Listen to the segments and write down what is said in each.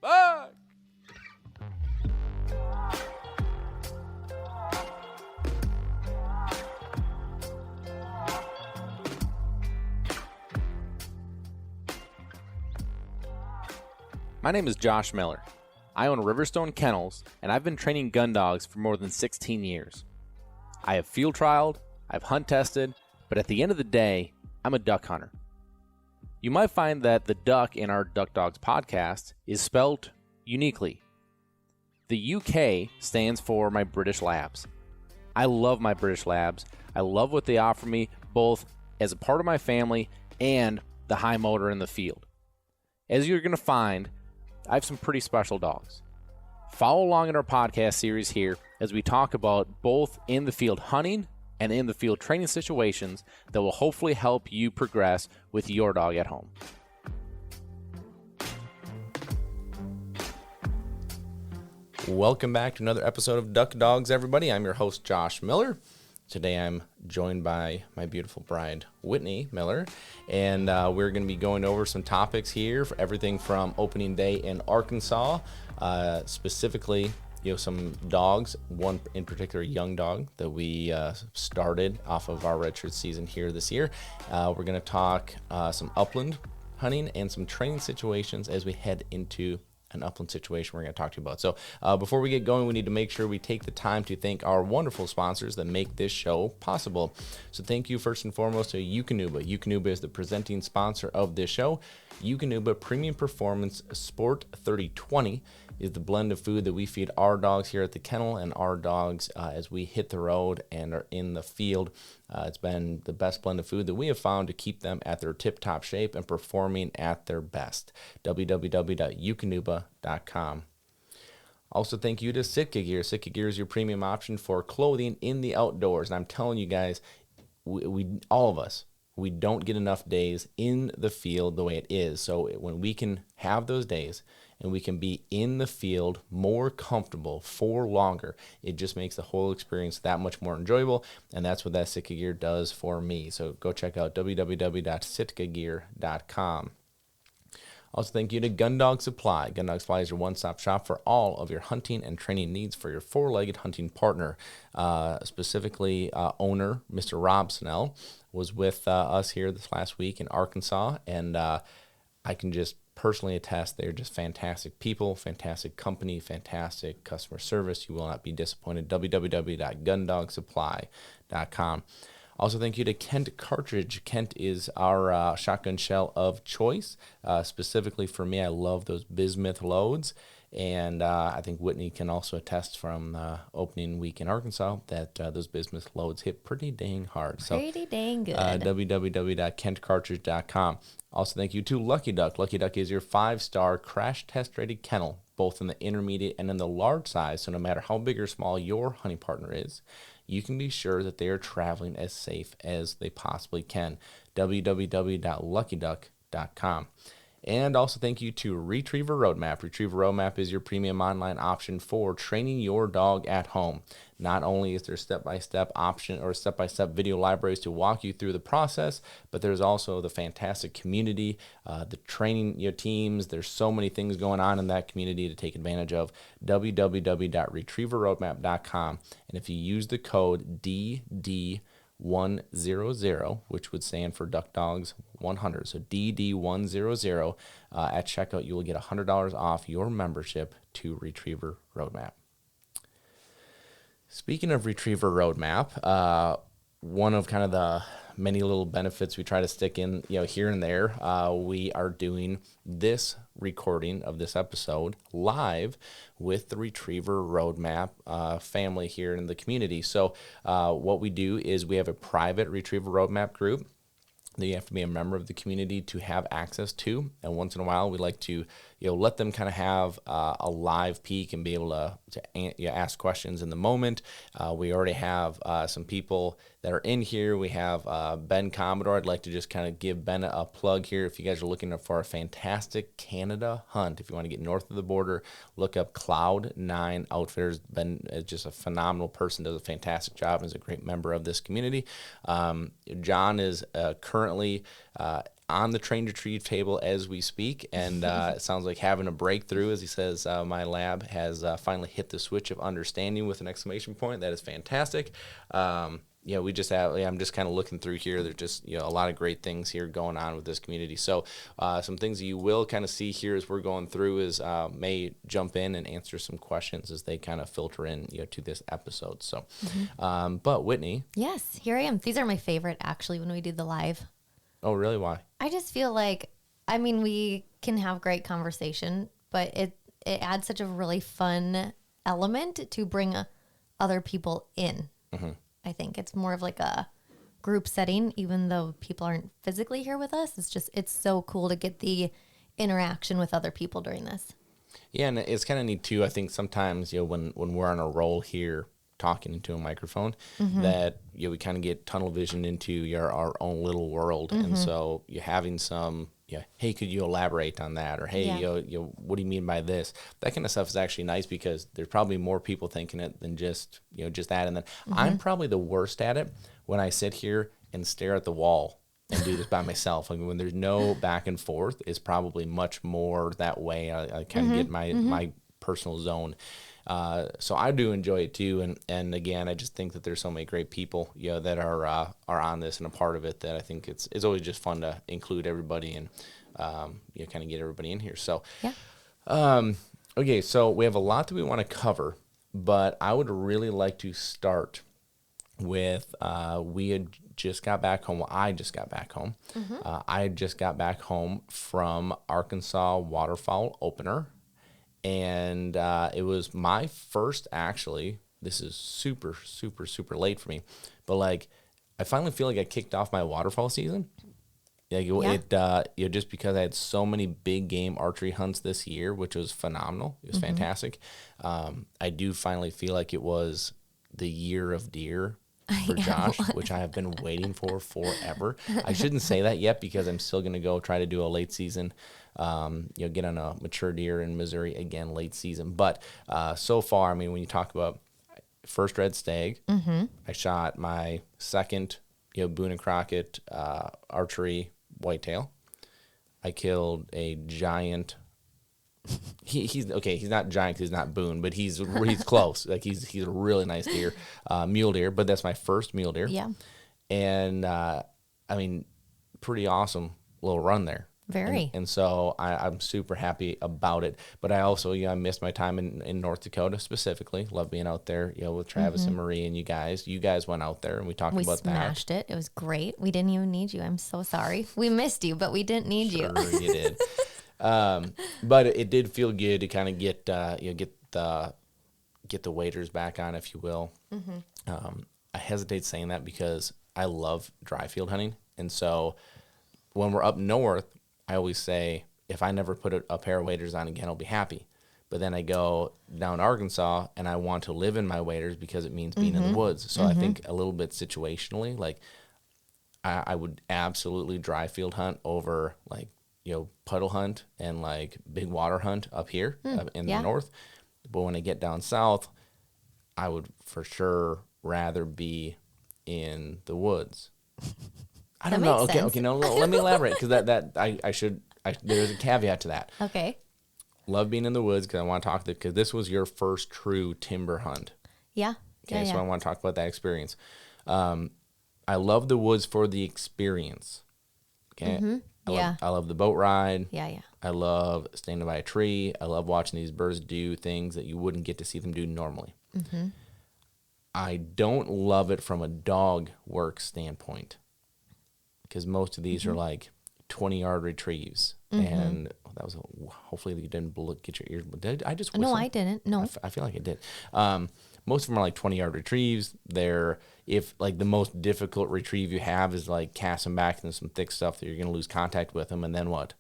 Bye! My name is Josh Miller. I own Riverstone Kennels, and I've been training gun dogs for more than 16 years. I have field trialed, I've hunt tested, but at the end of the day, I'm a duck hunter. You might find that the duck in our Duck Dogs podcast is spelled uniquely. The UK stands for my British Labs. I love my British Labs. I love what they offer me, both as a part of my family and the high motor in the field. As you're going to find, I have some pretty special dogs. Follow along in our podcast series here as we talk about both in the field hunting and in the field training situations that will hopefully help you progress with your dog at home. Welcome back to another episode of Duck Dogs, everybody. I'm your host, Josh Miller. Today I'm joined by my beautiful bride, Whitney Miller, and we're going to be going over some topics here for everything from opening day in Arkansas, specifically some dogs, one in particular young dog that we started off of our redshirt season here this year. We're going to talk some upland hunting and some training situations as we head into an upland situation we're going to talk to you about. So before we get going, we need to make sure we take the time to thank our wonderful sponsors that make this show possible. So thank you first and foremost to Eukanuba. Eukanuba is the presenting sponsor of this show. Eukanuba Premium Performance Sport 3020 is the blend of food that we feed our dogs here at the kennel and our dogs as we hit the road and are in the field. It's been the best blend of food that we have found to keep them at their tip-top shape and performing at their best. www.eukanuba.com. Also, thank you to Sitka Gear. Sitka Gear is your premium option for clothing in the outdoors. And I'm telling you guys, we all of us, we don't get enough days in the field the way it is. So when we can have those days and we can be in the field more comfortable for longer, it just makes the whole experience that much more enjoyable. And that's what that Sitka Gear does for me. So go check out www.sitkagear.com. Also, thank you to Gundog Supply. Gundog Supply is your one-stop shop for all of your hunting and training needs for your four-legged hunting partner. Specifically, owner Mr. Rob Snell was with us here this last week in Arkansas, and I can just personally attest they're just fantastic people, fantastic company, fantastic customer service. You will not be disappointed. www.gundogsupply.com. Also, thank you to Kent Cartridge. Kent is our shotgun shell of choice. Specifically for me, I love those bismuth loads. And I think Whitney can also attest from opening week in Arkansas that those bismuth loads hit pretty dang hard. Pretty dang good. www.kentcartridge.com. Also, thank you to Lucky Duck. Lucky Duck is your 5-star crash test-rated kennel, both in the intermediate and in the large size. So no matter how big or small your hunting partner is, you can be sure that they are traveling as safe as they possibly can. www.luckyduck.com. And also thank you to Retriever Roadmap. Retriever Roadmap is your premium online option for training your dog at home. Not only is there step-by-step option or step-by-step video libraries to walk you through the process, but there's also the fantastic community, the training teams. There's so many things going on in that community to take advantage of. www.retrieverroadmap.com. And if you use the code DD100, which would stand for Duck Dogs 100. So DD100 at checkout, you will get $100 off your membership to Retriever Roadmap. Speaking of Retriever Roadmap, one of kind of the many little benefits we try to stick in, here and there, we are doing this recording of this episode live with the Retriever Roadmap family here in the community. So what we do is we have a private Retriever Roadmap group that you have to be a member of the community to have access to. And once in a while, we like to let them kind of have a live peek and be able to ask questions in the moment. We already have some people that are in here. We have Ben Commodore. I'd like to just kind of give Ben a plug here. If you guys are looking for a fantastic Canada hunt, if you want to get north of the border, look up Cloud9 Outfitters. Ben is just a phenomenal person, does a fantastic job, and is a great member of this community. John is currently on the train retrieve table as we speak, and it sounds like having a breakthrough. As he says, my lab has finally hit the switch of understanding with an exclamation point. That is fantastic. We just have, I'm just kind of looking through here. There's just, a lot of great things here going on with this community. So some things that you will kind of see here as we're going through is may jump in and answer some questions as they kind of filter in, to this episode. So, but Whitney. Yes, here I am. These are my favorite, actually, when we do the live. Oh, really? Why? I just feel like, we can have great conversation, but it adds such a really fun element to bring other people in. Mm-hmm. I think it's more of like a group setting, even though people aren't physically here with us. It's so cool to get the interaction with other people during this. Yeah, and it's kind of neat too. I think sometimes, when we're on a roll here, talking into a microphone, that we kind of get tunnel vision into our own little world, and so you're having some hey, could you elaborate on that, or hey, what do you mean by this? That kind of stuff is actually nice because there's probably more people thinking it than just just that. And then I'm probably the worst at it when I sit here and stare at the wall and do this by myself. When there's no back and forth, it's probably much more that way. I kind of get my personal zone. So I do enjoy it too, and again, I just think that there's so many great people, that are on this and a part of it, that I think it's always just fun to include everybody and kind of get everybody in here. So, okay, so we have a lot that we want to cover, but I would really like to start with we had just got back home. Well, I just got back home. I just got back home from Arkansas Waterfowl opener. And it was my first, actually, this is super, super, super late for me, but I finally feel like I kicked off my waterfowl season. Just because I had so many big game archery hunts this year, which was phenomenal. It was fantastic. I do finally feel like it was the year of deer for Josh, which I have been waiting for forever. I shouldn't say that yet because I'm still going to go try to do a late season, get on a mature deer in Missouri again late season. But so far, when you talk about first red stag, I shot my second, Boone and Crockett archery whitetail. I killed a giant. He's okay. He's not giant because he's not Boone, but he's close. He's a really nice deer, mule deer. But that's my first mule deer. Yeah. And pretty awesome little run there. Very. And so I'm super happy about it. But I also I missed my time in North Dakota specifically. Love being out there, with Travis and Marie and you guys. You guys went out there and we talked about that. We smashed it. It was great. We didn't even need you. I'm so sorry. We missed you, but we didn't need you. Sure, you did. But it did feel good to kind of get the waders back on, if you will. I hesitate saying that because I love dry field hunting, and so when we're up north, I always say if I never put a pair of waders on again, I'll be happy. But then I go down Arkansas and I want to live in my waders because it means being in the woods. So I think a little bit situationally, I would absolutely dry field hunt over puddle hunt and big water hunt up here in the north. But when I get down south, I would for sure rather be in the woods. I don't know. Okay, no, let me elaborate because there's a caveat to that. Okay. Love being in the woods because I want to talk because this was your first true timber hunt. Yeah. Okay, so I want to talk about that experience. I love the woods for the experience. Okay. I love the boat ride. Yeah. I love standing by a tree. I love watching these birds do things that you wouldn't get to see them do normally. I don't love it from a dog work standpoint because most of these are 20-yard retrieves. And that was hopefully you didn't get your ears. Did I just whistle? No, I didn't. No. I feel like I did. Most of them are 20-yard retrieves. They're the most difficult retrieve you have is cast them back into some thick stuff that you're going to lose contact with them, and then what?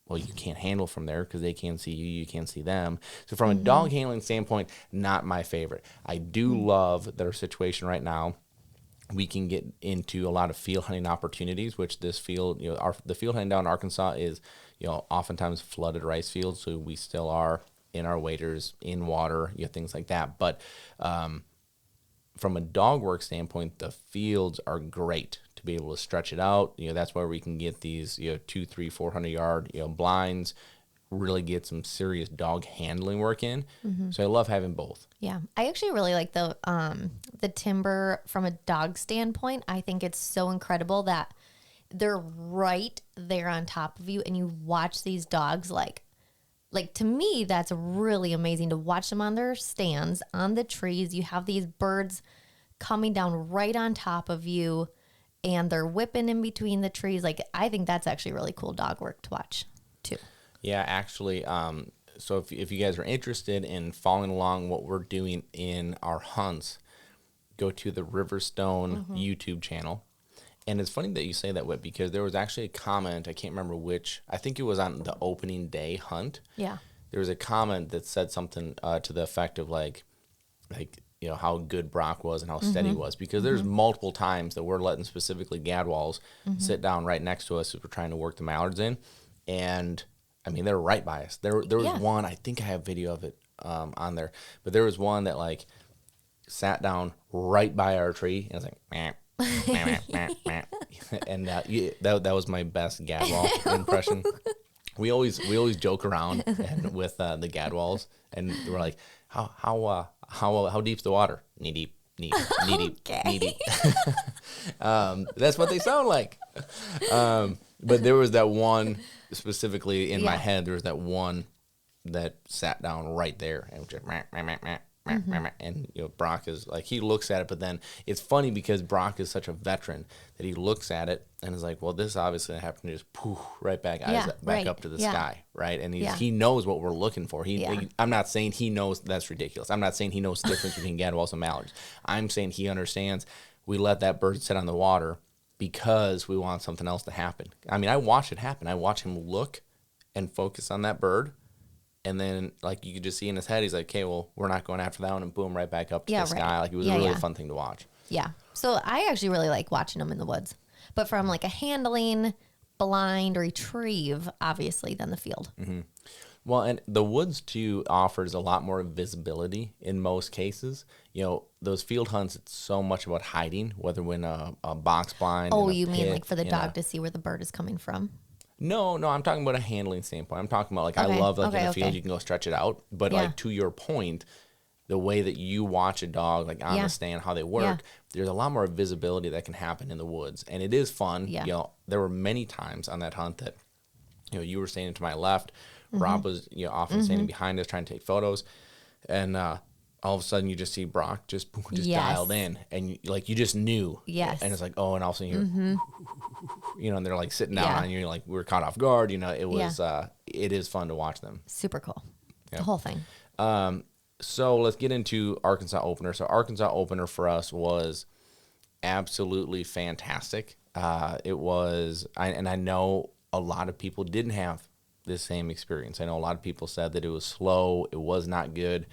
Well, you can't handle from there because they can't see you, you can't see them. So from a dog handling standpoint, not my favorite. I do love that our situation right now. We can get into a lot of field hunting opportunities, which this field, the field hunting down in Arkansas is, oftentimes flooded rice fields. So we still are in our waders, in water, things like that. But from a dog work standpoint, the fields are great to be able to stretch it out. That's where we can get these 200, 300, 400-yard blinds, really get some serious dog handling work in. So I love having both. Yeah, I actually really like the timber from a dog standpoint. I think it's so incredible that they're right there on top of you, and you watch these dogs like to me, that's really amazing to watch them on their stands on the trees. You have these birds coming down right on top of you, and they're whipping in between the trees. Like, I think that's actually really cool dog work to watch too. Yeah, actually, so if you guys are interested in following along what we're doing in our hunts, go to the Riverstone YouTube channel. And it's funny that you say that, Whit, because there was actually a comment, I can't remember which, I think it was on the opening day hunt. Yeah. There was a comment that said something to the effect of like how good Brock was and how steady he was, because there's multiple times that we're letting specifically gadwalls sit down right next to us as we're trying to work the mallards in. And I mean, they're right by us. There was one, I think I have video of it on there, but there was one that like sat down right by our tree, and it's like, meh, meh, meh, meh, meh. And that was my best gadwall impression. We always joke around with the gadwalls, and we're like, how deep's the water? Knee deep, knee deep, knee deep. That's what they sound like. But there was that one specifically in my head. There was that one that sat down right there and just meh, meh, meh, meh. And Brock is like, he looks at it, but then it's funny because Brock is such a veteran that he looks at it and is like, well, this obviously happened to just poof right back up to the sky, right? And he knows what we're looking for. I'm not saying he knows that's ridiculous. I'm not saying he knows the difference between gadwalls and mallards. I'm saying he understands we let that bird sit on the water because we want something else to happen. I mean, I watch it happen. I watch him look and focus on that bird. And then, like, you could just see in his head, he's like, okay, well, we're not going after that one, and boom, right back up to the sky. Like, it was a really fun thing to watch. Yeah. So I actually really like watching them in the woods. But from, like, a handling, blind, retrieve, obviously, than the field. Mm-hmm. Well, and the woods, too, offers a lot more visibility in most cases. Those field hunts, it's so much about hiding, whether when a box blind. Oh, you mean like for the dog to see where the bird is coming from? No, I'm talking about a handling standpoint. I'm talking about, like, I love, like, in the field, you can go stretch it out. But, like, to your point, the way that you watch a dog, like, on the stand, how they work, there's a lot more visibility that can happen in the woods. And it is fun. Yeah. There were many times on that hunt that, you were standing to my left. Rob was, often standing behind us trying to take photos. And all of a sudden, you just see Brock just dialed in. And, you just knew. Yes. And it's like, oh, and all of a sudden you're, and they're, like, sitting down, and you're like, we're caught off guard. It was, it is fun to watch them. Super cool. The whole thing. So let's get into Arkansas opener. So Arkansas opener for us was absolutely fantastic. It was, and I know a lot of people didn't have this same experience. I know a lot of people said that it was slow. It was not good.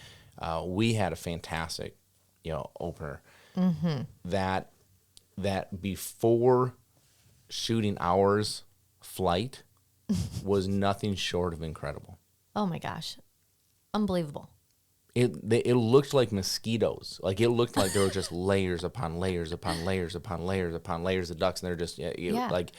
We had a fantastic, opener. That before shooting hours flight was nothing short of incredible. Oh my gosh. Unbelievable. It looked like mosquitoes. Like, it looked like there were just layers upon layers upon layers upon layers upon layers of ducks, and they're just like,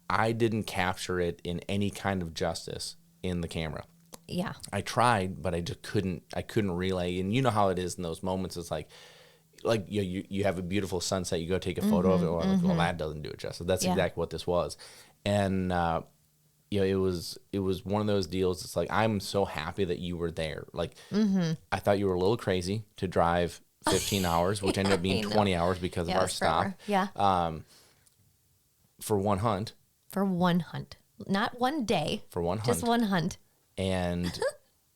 I didn't capture it in any kind of justice in the camera. Yeah. I tried, but I just couldn't. I couldn't relay. And you know how it is in those moments. It's like you have a beautiful sunset. You go take a photo of it. Or like, well, that doesn't do it justice. That's exactly what this was. And it was one of those deals. It's like, I'm so happy that you were there. Like, I thought you were a little crazy to drive 15 hours, which ended up being 20 hours because of our stop. Forever. Yeah. For one hunt. For one hunt, not one day. For one hunt. Just one hunt. And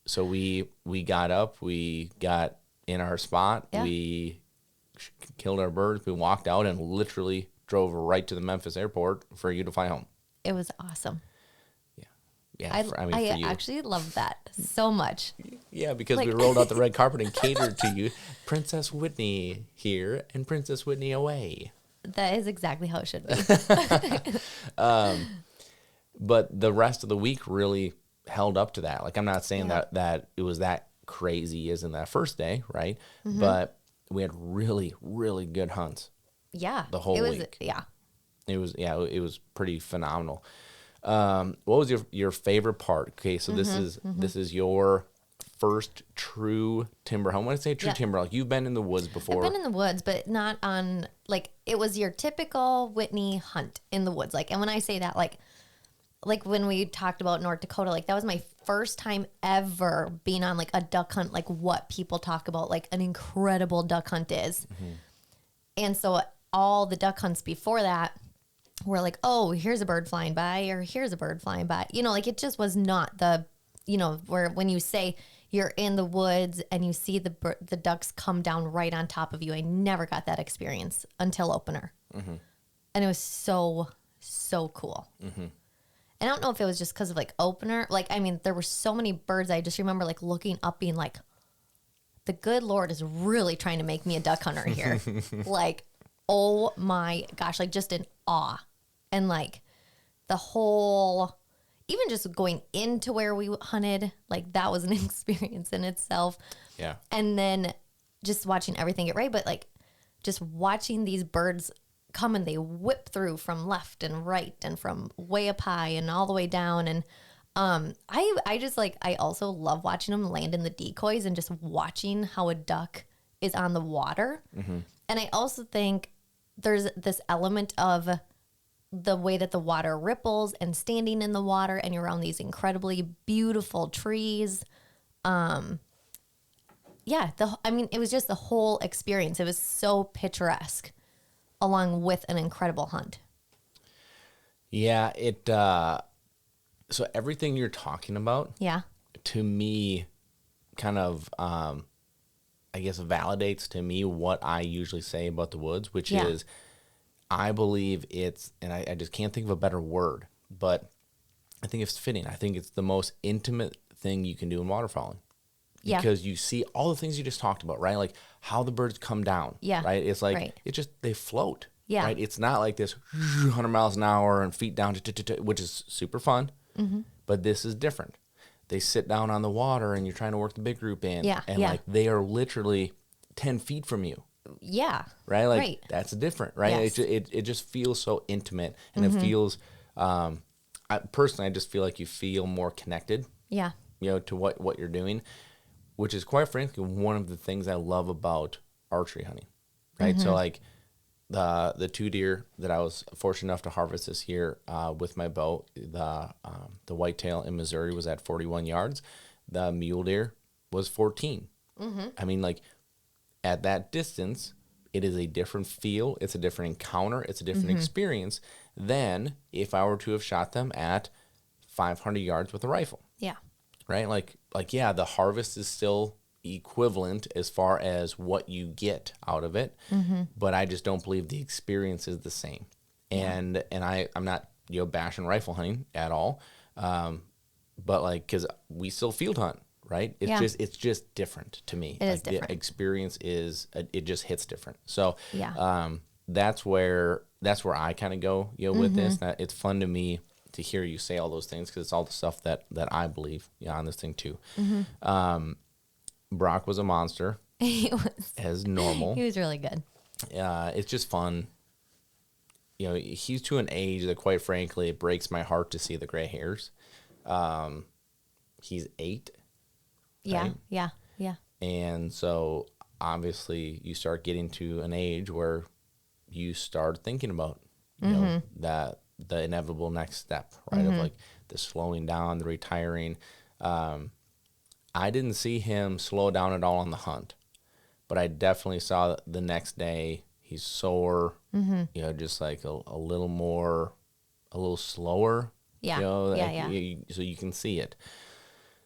so we got up. We got in our spot. Yeah. We killed our birds. We walked out and literally drove right to the Memphis airport for you to fly home. It was awesome. Yeah, I actually love that so much. Yeah, because we rolled out the red carpet and catered to you. Princess Whitney here and Princess Whitney away. That is exactly how it should be. But the rest of the week really held up to that. Like, I'm not saying that it was that crazy as in that first day, right? But we had really, really good hunts. Yeah. The whole week. Yeah. It was pretty phenomenal. What was your favorite part? Okay, so this is your first true timber hunt. When I say true timber, like you've been in the woods before. I've been in the woods, but not on like it was your typical Whitney hunt in the woods. Like, and when I say that, like when we talked about North Dakota, like that was my first time ever being on like a duck hunt, like what people talk about, like an incredible duck hunt is. And so all the duck hunts before that were like, oh, here's a bird flying by, or here's a bird flying by. You know, like it just was not the, you know, where when you say you're in the woods and you see the ducks come down right on top of you. I never got that experience until opener. And it was so, so cool. And I don't know if it was just because of like opener. Like, I mean, there were so many birds. I just remember like looking up being like, the good Lord is really trying to make me a duck hunter here. Like, oh my gosh, like just in awe. And like the whole, even just going into where we hunted, like that was an experience in itself. Yeah. And then just watching everything get right. But like just watching these birds come and they whip through from left and right and from way up high and all the way down. And I just like, I also love watching them land in the decoys and just watching how a duck is on the water. And I also think there's this element of the way that the water ripples and standing in the water and you're around these incredibly beautiful trees. I mean, it was just the whole experience. It was so picturesque along with an incredible hunt. Yeah, so everything you're talking about, to me, kind of, I guess, validates to me what I usually say about the woods, which is, I believe it's, and I just can't think of a better word, but I think it's fitting. I think it's the most intimate thing you can do in waterfowling. Yeah. Because you see all the things you just talked about, right? Like how the birds come down, right? It's like, it's just, they float, right? It's not like this 100 miles an hour and feet down, which is super fun, but this is different. They sit down on the water and you're trying to work the big group in, and like they are literally 10 feet from you. Yeah. Right? Like that's different, right? Yes. It just feels so intimate, and it feels, I just feel like you feel more connected, you know, to what you're doing, which is quite frankly one of the things I love about archery hunting, right? So like the 2 deer that I was fortunate enough to harvest this year with my bow, the whitetail in Missouri was at 41 yards. The mule deer was 14. I mean, like at that distance, it is a different feel. It's a different encounter. It's a different experience than if I were to have shot them at 500 yards with a rifle. Yeah. Right? Like, yeah, the harvest is still equivalent as far as what you get out of it, but I just don't believe the experience is the same. And I'm not, you know, bashing rifle hunting at all, but like, because we still field hunt, right? It's just different to me. It is different. The experience is, it just hits different. So Yeah. that's where I kind of go, you know, with this. It's fun to me to hear you say all those things, because it's all the stuff that I believe on this thing too. Brock was a monster. He was. As normal. He was really good. It's just fun. You know, he's to an age that, quite frankly, it breaks my heart to see the gray hairs. He's 8. Yeah. Right? Yeah. And so obviously you start getting to an age where you start thinking about, you know, that the inevitable next step, right? Of like the slowing down, the retiring. I didn't see him slow down at all on the hunt, but I definitely saw the next day he's sore, you know, just like a little slower. Yeah. You know, Yeah. so you can see it,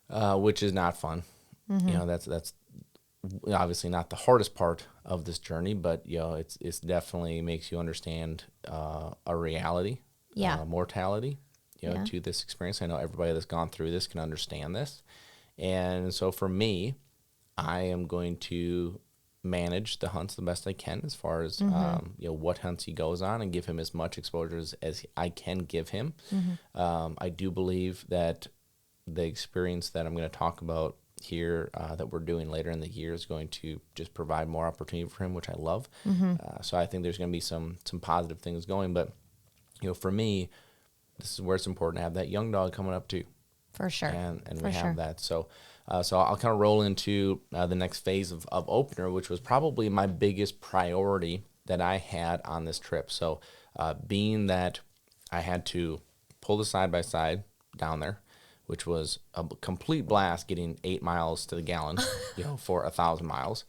which is not fun. You know, that's obviously not the hardest part of this journey, but you know, it's definitely makes you understand a reality, mortality, you know, to this experience. I know everybody that's gone through this can understand this. And so for me, I am going to manage the hunts the best I can as far as, you know, what hunts he goes on, and give him as much exposure as I can give him. I do believe that the experience that I'm going to talk about here that we're doing later in the year is going to just provide more opportunity for him, which I love. So I think there's going to be some positive things going. But for me, this is where it's important to have that young dog coming up too. For sure. And For we sure. have that. So I'll kind of roll into the next phase of opener, which was probably my biggest priority that I had on this trip. So being that I had to pull the side-by-side down there, which was a complete blast getting 8 miles to the gallon, for 1,000 miles.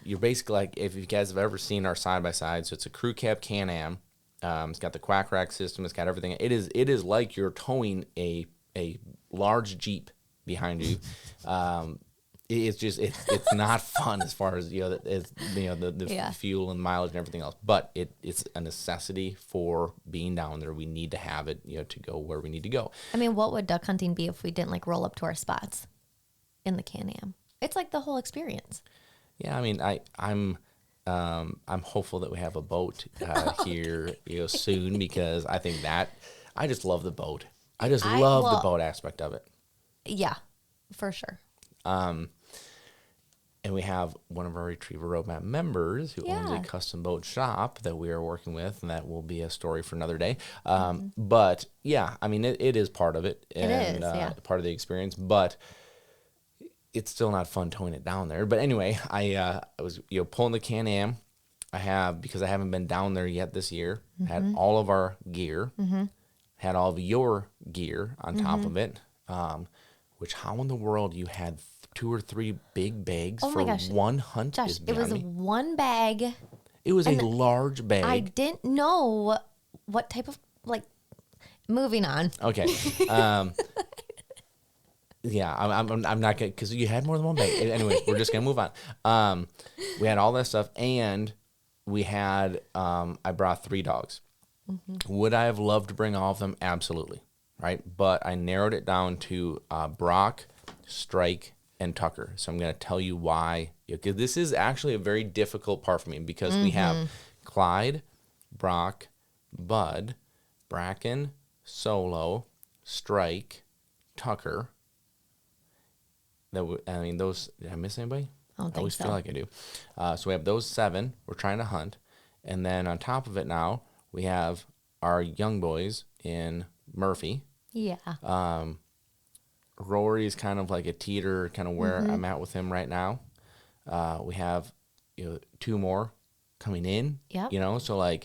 You're basically like, if you guys have ever seen our side-by-side, so it's a crew cab Can-Am. It's got the quack rack system. It's got everything. It is like you're towing a large Jeep behind you. It's not fun as far as the fuel and mileage and everything else. But it's a necessity for being down there. We need to have it to go where we need to go. I mean, what would duck hunting be if we didn't like roll up to our spots in the Can-Am? It's like the whole experience. Yeah, I mean, I'm hopeful that we have a boat here soon, because I think that I just love the boat. I just love the boat aspect of it. Yeah, for sure. And we have one of our Retriever Roadmap members who owns a custom boat shop that we are working with, and that will be a story for another day. But yeah, I mean, it is part of it, and part of the experience, but it's still not fun towing it down there. But anyway, I was pulling the Can-Am. Because I haven't been down there yet this year, had all of our gear, had all of your gear on top of it, which how in the world you had 2 or 3 big bags for one hunt? Josh, is it was me. one bag. It was a large bag. I didn't know what type of, moving on. Okay. Yeah, I'm not gonna, because you had more than one bag. Anyway, we're just gonna move on. We had all that stuff, and we had I brought 3 dogs. Would I have loved to bring all of them? Absolutely, right? But I narrowed it down to Brock, Strike, and Tucker. So I'm gonna tell you why, because this is actually a very difficult part for me, because we have Clyde, Brock, Bud, Bracken, Solo, Strike, Tucker. Those, did I miss anybody? I don't think always so. feel like I do. So we have those 7 we're trying to hunt. And then on top of it now, we have our young boys in Murphy. Yeah. Rory's kind of like a teeter, kind of where I'm at with him right now. We have 2 more coming in. Yep. So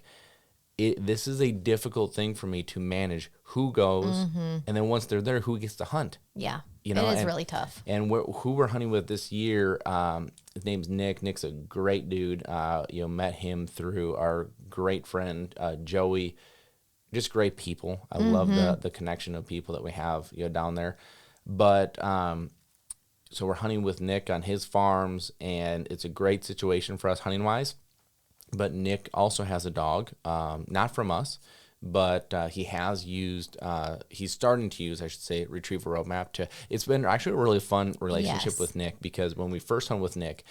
this is a difficult thing for me to manage who goes, and then once they're there, who gets to hunt. Yeah. It is really tough. And who we're hunting with this year, his name's Nick. Nick's a great dude. Met him through our great friend Joey. Just great people. I love the connection of people that we have down there. But so we're hunting with Nick on his farms, and it's a great situation for us hunting wise. But Nick also has a dog, not from us, but he has used, he's starting to use, I should say, Retriever Roadmap. It's been actually a really fun relationship with Nick, because when we first hunted with Nick,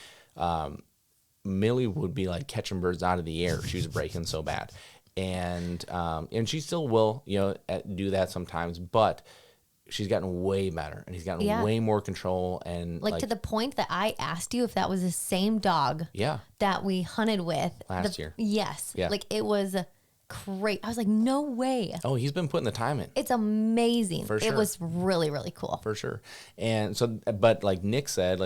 Millie would be like catching birds out of the air. She was breaking so bad. And she still will, do that sometimes, but she's gotten way better, and he's gotten way more control, and to the point that I asked you if that was the same dog that we hunted with last year. Yes. Yeah. It was great. I was like, no way. Oh, he's been putting the time in. It's amazing. For sure. It was really, really cool. For sure. And so, but like Nick said,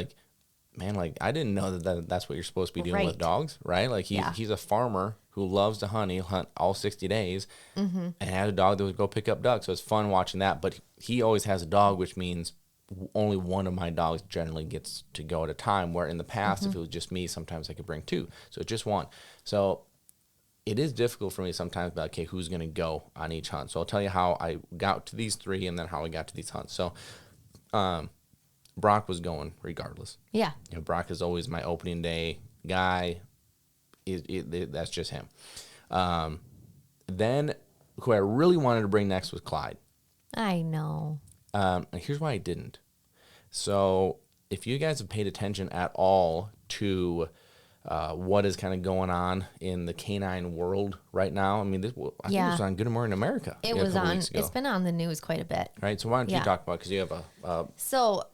man, I didn't know that's what you're supposed to be doing with dogs, right? He's a farmer who loves to hunt. He'll hunt all 60 days and had a dog that would go pick up ducks. So it's fun watching that. But he always has a dog, which means only one of my dogs generally gets to go at a time, where in the past, if it was just me, sometimes I could bring 2. So it's just one. So it is difficult for me sometimes about, okay, who's going to go on each hunt. So I'll tell you how I got to these 3 and then how I got to these hunts. So Brock was going regardless. Yeah. Brock is always my opening day guy. That's just him. Then who I really wanted to bring next was Clyde. I know. And here's why I didn't. So if you guys have paid attention at all to what is kind of going on in the canine world right now, I mean, I think it was on Good Morning America. It was on. It's been on the news quite a bit. Right. So why don't you talk about it? Because you have a. So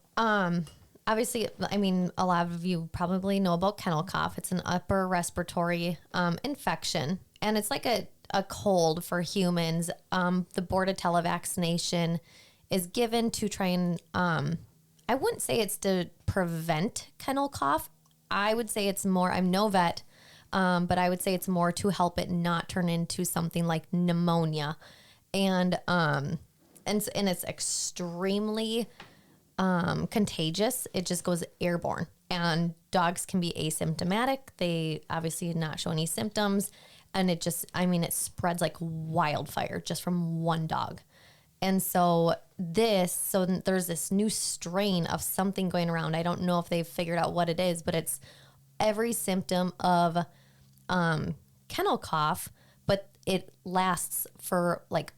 obviously, I mean, a lot of you probably know about kennel cough. It's an upper respiratory infection, and it's like a a cold for humans, the Bordetella vaccination is given to try and, I wouldn't say it's to prevent kennel cough. I would say it's more, I'm no vet, but I would say it's more to help it not turn into something like pneumonia. And it's extremely contagious. It just goes airborne. And dogs can be asymptomatic. They obviously not show any symptoms. And it spreads like wildfire just from one dog. And so there's this new strain of something going around. I don't know if they've figured out what it is, but it's every symptom of kennel cough, but it lasts for like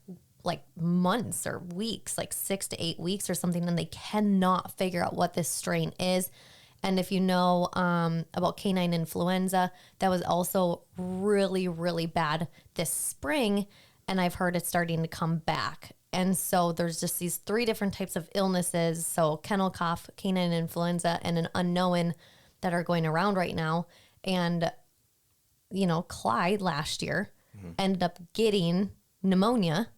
months or weeks, like 6 to 8 weeks or something, and they cannot figure out what this strain is. And if you know about canine influenza, that was also really, really bad this spring, and I've heard it's starting to come back. And so there's just these 3 different types of illnesses, so kennel cough, canine influenza, and an unknown that are going around right now. And, Clyde last year ended up getting pneumonia.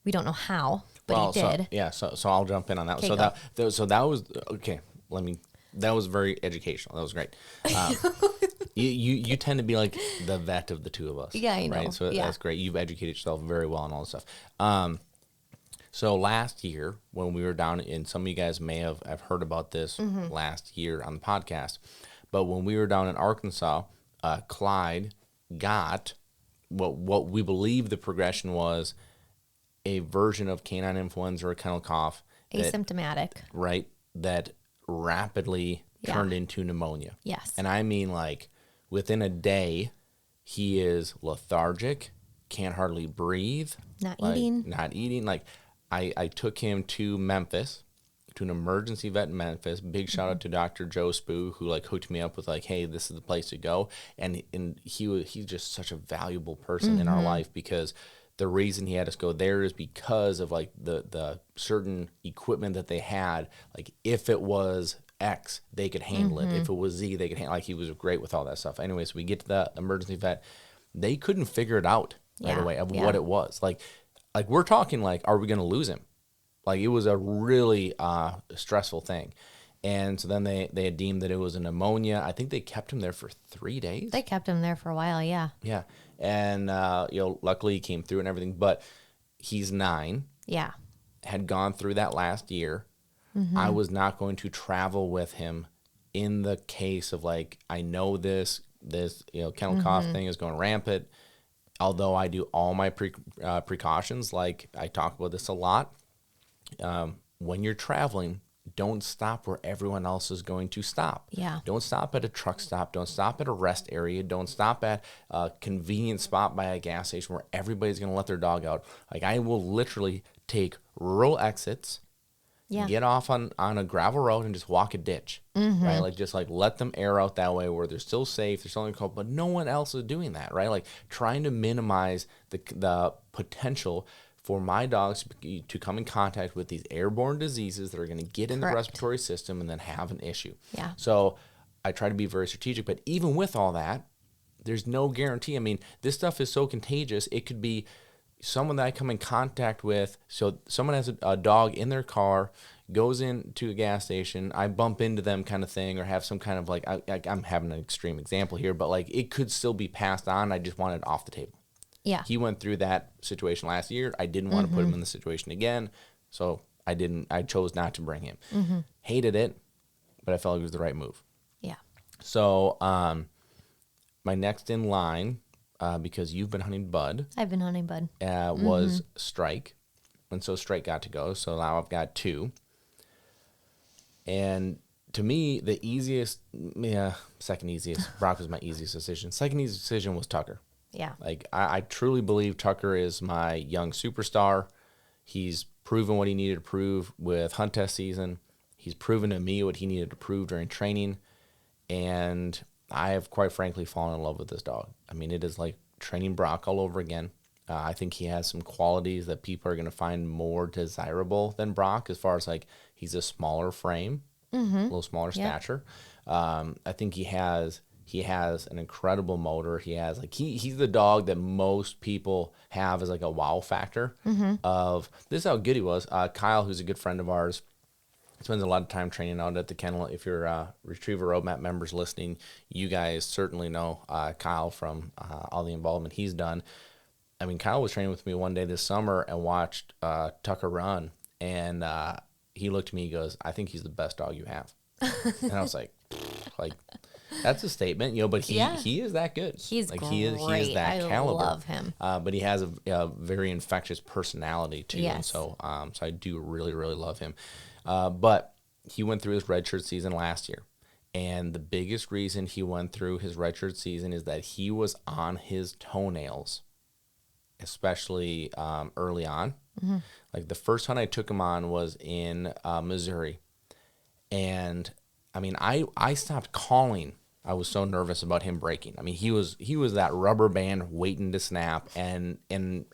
We don't know how, but he did. So I'll jump in on that. Okay, That was okay. That was very educational. That was great. You tend to be like the vet of the two of us. Yeah, I know. Right? So that's great. You've educated yourself very well on all this stuff. So last year when we were down in, some of you guys may have heard about this last year on the podcast, but when we were down in Arkansas, Clyde got what we believe the progression was, a version of canine influenza or kennel cough. Asymptomatic. That rapidly turned into pneumonia. Yes. And I mean, within a day, he is lethargic, can't hardly breathe. Not eating. I took him to Memphis, to an emergency vet in Memphis. Big shout out to Dr. Joe Spoo, who hooked me up with hey, this is the place to go. And he's just such a valuable person in our life, because the reason he had us go there is because of the certain equipment that they had. If it was X, they could handle it. If it was Z, they could handle it. He was great with all that stuff. Anyways, we get to the emergency vet. They couldn't figure it out right away of what it was. We're talking are we going to lose him? It was a really stressful thing. And so then they had deemed that it was a pneumonia. I think they kept him there for 3 days. They kept him there for a while, yeah. Yeah. And, luckily he came through and everything. But he's 9. Yeah. Had gone through that last year. I was not going to travel with him in the case of, I know this kennel cough thing is going rampant. Although I do all my precautions, I talk about this a lot. When you're traveling, don't stop where everyone else is going to stop. Yeah. Don't stop at a truck stop. Don't stop at a rest area. Don't stop at a convenient spot by a gas station where everybody's going to let their dog out. I will literally take rural exits, get off on a gravel road and just walk a ditch, right? Just let them air out that way where they're still safe, they're still in cold, but no one else is doing that, right? Trying to minimize the potential for my dogs to come in contact with these airborne diseases that are going to get in the respiratory system and then have an issue. Yeah. So I try to be very strategic, but even with all that, there's no guarantee. I mean, this stuff is so contagious. It could be someone that I come in contact with. So someone has a dog in their car, goes into a gas station, I bump into them kind of thing, or have some kind of I'm having an extreme example here, but it could still be passed on. I just want it off the table. Yeah. He went through that situation last year. I didn't want to put him in the situation again, so I chose not to bring him. Hated it, but I felt like it was the right move. Yeah. So my next in line, because you've been hunting Bud. I've been hunting Bud. Was Strike. And so Strike got to go. So now I've got 2. And to me, the easiest, second easiest. Brock was my easiest decision. Second easiest decision was Tucker. Yeah. I truly believe Tucker is my young superstar. He's proven what he needed to prove with hunt test season. He's proven to me what he needed to prove during training. And I have quite frankly fallen in love with this dog. I mean, it is like training Brock all over again. I think he has some qualities that people are going to find more desirable than Brock, as far as he's a smaller frame, a little smaller stature. I think he has He has an incredible motor. He has like he's the dog that most people have as like a wow factor of this is how good he was. Kyle, who's a good friend of ours, spends a lot of time training out at the kennel. If you're Retriever Roadmap members listening, you guys certainly know Kyle from all the involvement he's done. I mean, Kyle was training with me one day this summer and watched Tucker run, and he looked at me, he goes, "I think he's the best dog you have." And I was like, that's a statement, but he is that good. He's like great. he is that caliber. I love him. But he has a very infectious personality too. Yes. And so I do really, really love him. But he went through his redshirt season last year. And the biggest reason he went through his redshirt season is that he was on his toenails, especially early on. Mm-hmm. Like the first hunt I took him on was in Missouri. And I mean, I stopped calling. I was so nervous about him breaking. I mean, he was that rubber band waiting to snap, and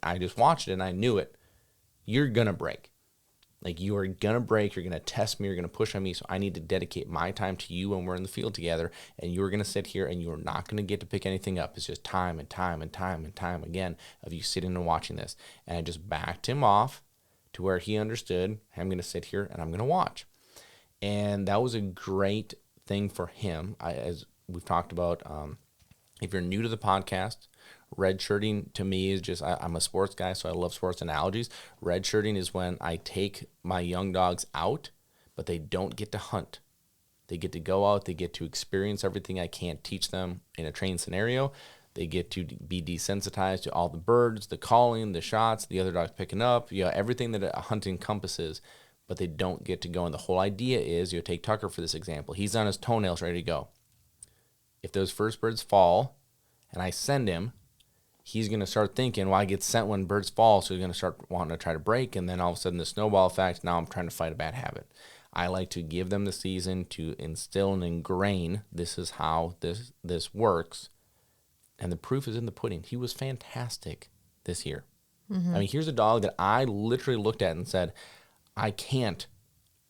I just watched it and I knew it. You're gonna break. Like you are gonna break. You're gonna test me. You're gonna push on me. So I need to dedicate my time to you when we're in the field together. And you are gonna sit here and you are not gonna get to pick anything up. It's just time and time and time and time again of you sitting and watching this. And I just backed him off to where he understood. I'm gonna sit here and I'm gonna watch. And that was a great thing for him. As we've talked about, if you're new to the podcast, redshirting to me is just, I'm a sports guy, so I love sports analogies. Redshirting is when I take my young dogs out, but they don't get to hunt. They get to go out, they get to experience everything I can't teach them in a trained scenario. They get to be desensitized to all the birds, the calling, the shots, the other dogs picking up, everything that a hunt encompasses. But they don't get to go. And the whole idea is, take Tucker for this example. He's on his toenails ready to go. If those first birds fall and I send him, he's going to start thinking, well, I get sent when birds fall, so he's going to start wanting to try to break. And then all of a sudden the snowball effect, now I'm trying to fight a bad habit. I like to give them the season to instill and ingrain, this is how this works. And the proof is in the pudding. He was fantastic this year. Mm-hmm. I mean, here's a dog that I literally looked at and said, I can't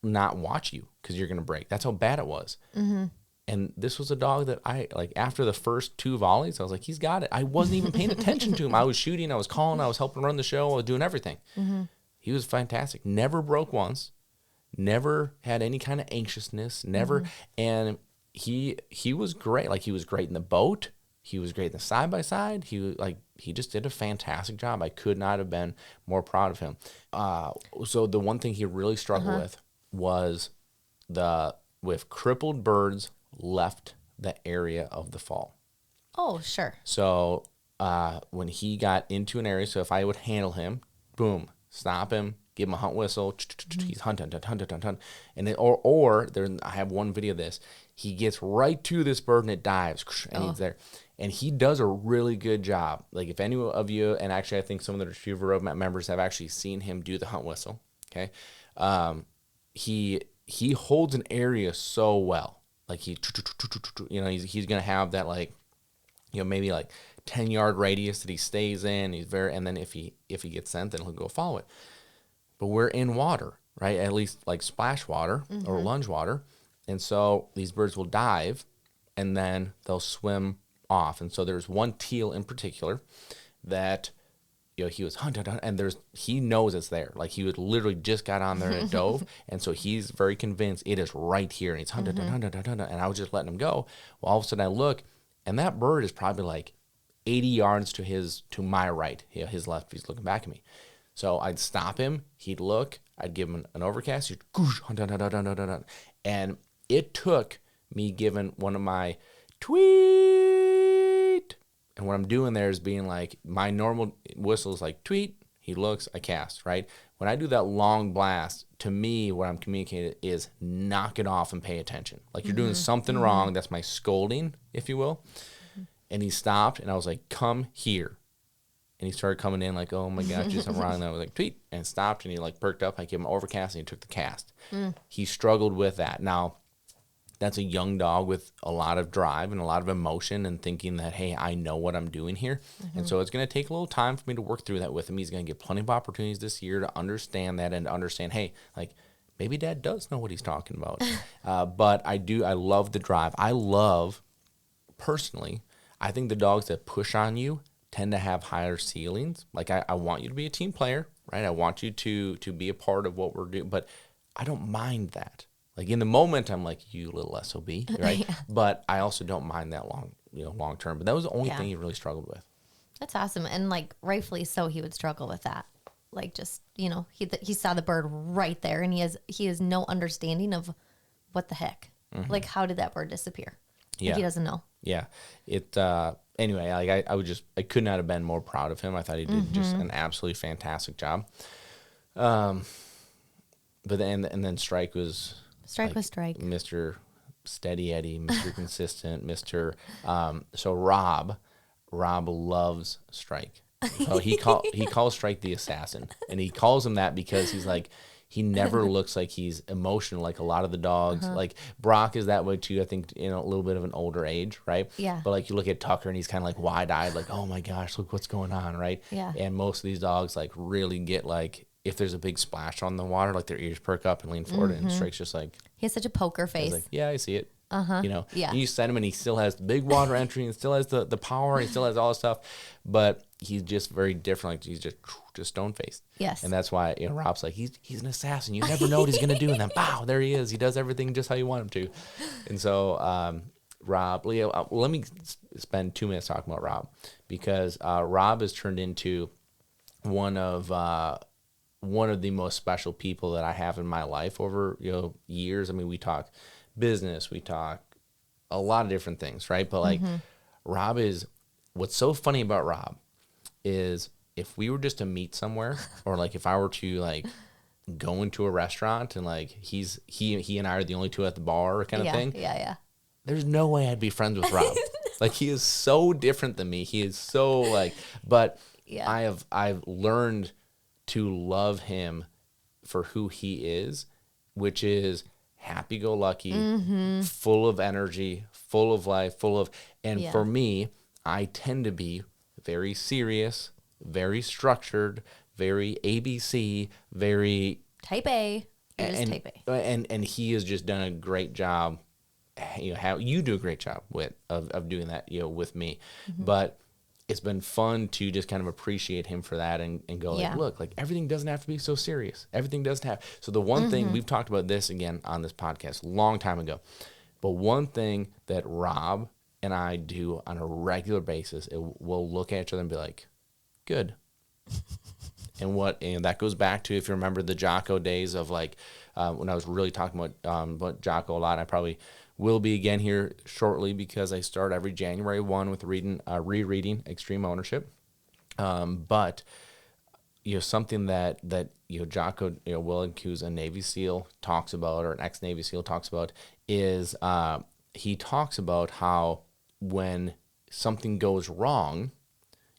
not watch you because you're going to break. That's how bad it was. Mm-hmm. And this was a dog that I, like, after the first 2 volleys, I was like, he's got it. I wasn't even paying attention to him. I was shooting, I was calling, I was helping run the show, I was doing everything. Mm-hmm. He was fantastic. Never broke once. Never had any kind of anxiousness. Never. Mm-hmm. And he was great. Like, he was great in the boat. He was great in the side-by-side. He just did a fantastic job. I could not have been more proud of him. So the one thing he really struggled with was with crippled birds left the area of the fall. Oh, sure. So when he got into an area, so if I would handle him, boom, stop him, give him a hunt whistle, he's hunt, and then, or there, I have one video of this. He gets right to this bird and it dives, and he's there. And he does a really good job. Like, if any of you, and actually I think some of the Retriever Roadmap members have actually seen him do the hunt whistle, okay? He holds an area so well. Like, he's going to have that, like, maybe like 10-yard radius that he stays in. And then if he gets sent, then he'll go follow it. But we're in water, right? At least like splash water or lunge water. And so these birds will dive and then they'll swim off. And so there's one teal in particular that he was hunted on, and he knows it's there. Like, he would literally just got on there and dove, and so he's very convinced it is right here, and he's hunted, and I was just letting him go. Well, all of a sudden I look, and that bird is probably like 80 yards to my right. His left, he's looking back at me. So I'd stop him, he'd look, I'd give him an overcast, he'd goosh, and it took me giving one of my tweet. And what I'm doing there is being like, my normal whistle is like tweet, he looks, I cast, right? When I do that long blast, to me, what I'm communicating is knock it off and pay attention. Like, you're doing something wrong. That's my scolding, if you will. And he stopped, and I was like, come here. And he started coming in like, oh my gosh, just something wrong. And I was like, tweet, and stopped, and he like perked up. I gave him an overcast, and he took the cast. He struggled with that. Now, that's a young dog with a lot of drive and a lot of emotion and thinking that, hey, I know what I'm doing here. And so it's going to take a little time for me to work through that with him. He's going to get plenty of opportunities this year to understand that and to understand, hey, like, maybe Dad does know what he's talking about. But I love the drive. I love personally, I think the dogs that push on you tend to have higher ceilings. Like I want you to be a team player, right? I want you to be a part of what we're doing, but I don't mind that. Like in the moment, I'm like, you little SOB, right? Yeah. But I also don't mind that long term. But that was the only Yeah. thing he really struggled with. That's awesome. And like rightfully so, he would struggle with that. Like just, he saw the bird right there and he has no understanding of what the heck. Like how did that bird disappear? Yeah. Like, he doesn't know. Yeah. Anyway, like I could not have been more proud of him. I thought he did just an absolutely fantastic job. But then Strike was Strike. Mr. Steady Eddie, Mr. Consistent, Mr. So Rob loves Strike. So he calls Strike the assassin, and he calls him that because he's like, he never looks like he's emotional like a lot of the dogs. Like Brock is that way too, I think, a little bit of an older age, right? Yeah. But like you look at Tucker and he's kind of like wide-eyed, like, oh my gosh, look what's going on, right? Yeah. And most of these dogs like really get like, if there's a big splash on the water, like their ears perk up and lean forward, and Strike's just like, He has such a poker face. he's like, yeah, I see it. Yeah. And you send him and he still has the big water entry and still has the power and he still has all this stuff, but he's just very different. Like he's just stone faced. Yes. And that's why Rob's like, he's an assassin. You never know what he's gonna do, and then pow, there he is. He does everything just how you want him to. And so Rob, let me spend 2 minutes talking about Rob, because Rob has turned into one of the most special people that I have in my life over years. I mean, we talk business, we talk a lot of different things, right? But like Rob is, what's so funny about Rob is if we were just to meet somewhere, or like if I were to like go into a restaurant and like he and I are the only two at the bar kind of thing. Yeah. There's no way I'd be friends with Rob. Like he is so different than me. He is so like, but Yeah. I've learned to love him for who he is, which is happy-go-lucky, full of energy, full of life, and for me, I tend to be very serious, very structured, very ABC, very Type A. You're just type A. and he has just done a great job. How you do a great job of doing that, with me, but it's been fun to just kind of appreciate him for that and go like, look, like everything doesn't have to be so serious. Everything doesn't have. So the one thing, we've talked about this again on this podcast a long time ago, but one thing that Rob and I do on a regular basis, we'll look at each other and be like, good. And that goes back to, if you remember the Jocko days of like, when I was really talking about Jocko a lot. I probably will be again here shortly, because I start every January 1 with rereading Extreme Ownership. But something that Jocko Willink, who's a Navy SEAL, talks about, or an ex-Navy SEAL talks about, is he talks about how when something goes wrong,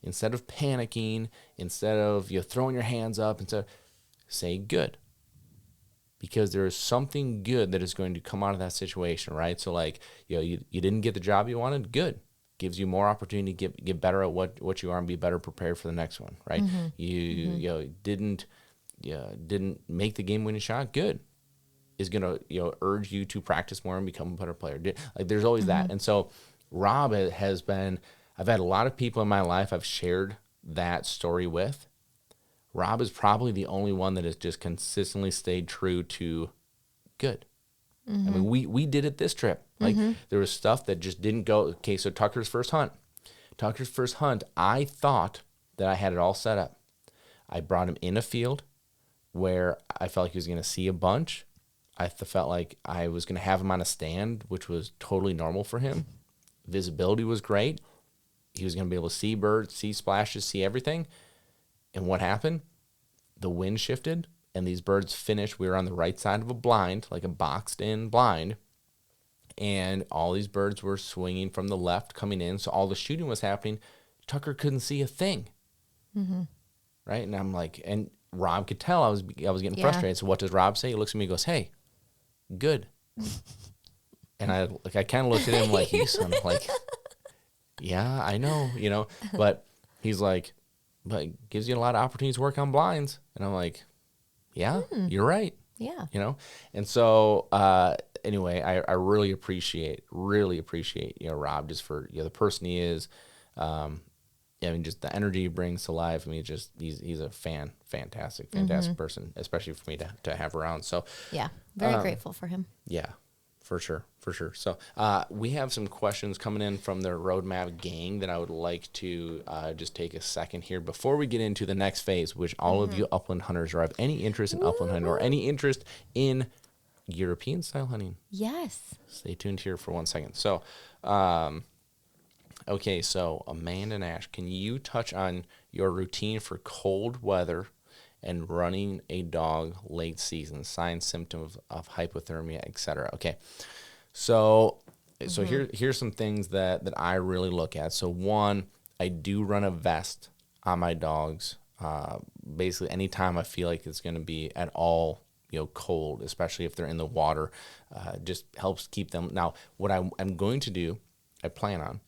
instead of panicking, instead of throwing your hands up, say good. Because there is something good that is going to come out of that situation, right? So like, you didn't get the job you wanted, good. Gives you more opportunity to get better at what you are and be better prepared for the next one, right? You didn't make the game-winning shot, good. Is going to urge you to practice more and become a better player. Like there's always that. And so Rob has been, I've had a lot of people in my life I've shared that story with. Rob is probably the only one that has just consistently stayed true to good. I mean, we did it this trip. Like there was stuff that just didn't go. Okay, so Tucker's first hunt, I thought that I had it all set up. I brought him in a field where I felt like he was going to see a bunch. I felt like I was going to have him on a stand, which was totally normal for him. Visibility was great. He was going to be able to see birds, see splashes, see everything. And what happened? The wind shifted, and these birds finished. We were on the right side of a blind, like a boxed-in blind, and all these birds were swinging from the left coming in, so all the shooting was happening. Tucker couldn't see a thing, right? And I'm like, and Rob could tell I was getting frustrated. So what does Rob say? He looks at me and goes, hey, good. And I kind of looked at him like, you son of like, yeah, I know, but he's like, but it gives you a lot of opportunities to work on blinds. And I'm like, yeah, you're right. Yeah. And so anyway, I really appreciate, Rob, just for, the person he is. I mean, just the energy he brings to life. I mean, he's a fantastic person, especially for me to have around. So yeah, very grateful for him. yeah, for sure. So we have some questions coming in from the Roadmap gang that I would like to just take a second here before we get into the next phase, which all of you upland hunters or have any interest in upland hunting or any interest in European style hunting. Yes. Stay tuned here for 1 second. So, okay, so Amanda and Ash, can you touch on your routine for cold weather and running a dog late season, signs, symptoms of hypothermia, etc.? Okay, so here's some things that I really look at. So one, I do run a vest on my dogs. Basically, anytime I feel like it's going to be at all cold, especially if they're in the water, just helps keep them. Now, what I'm going to do, I plan on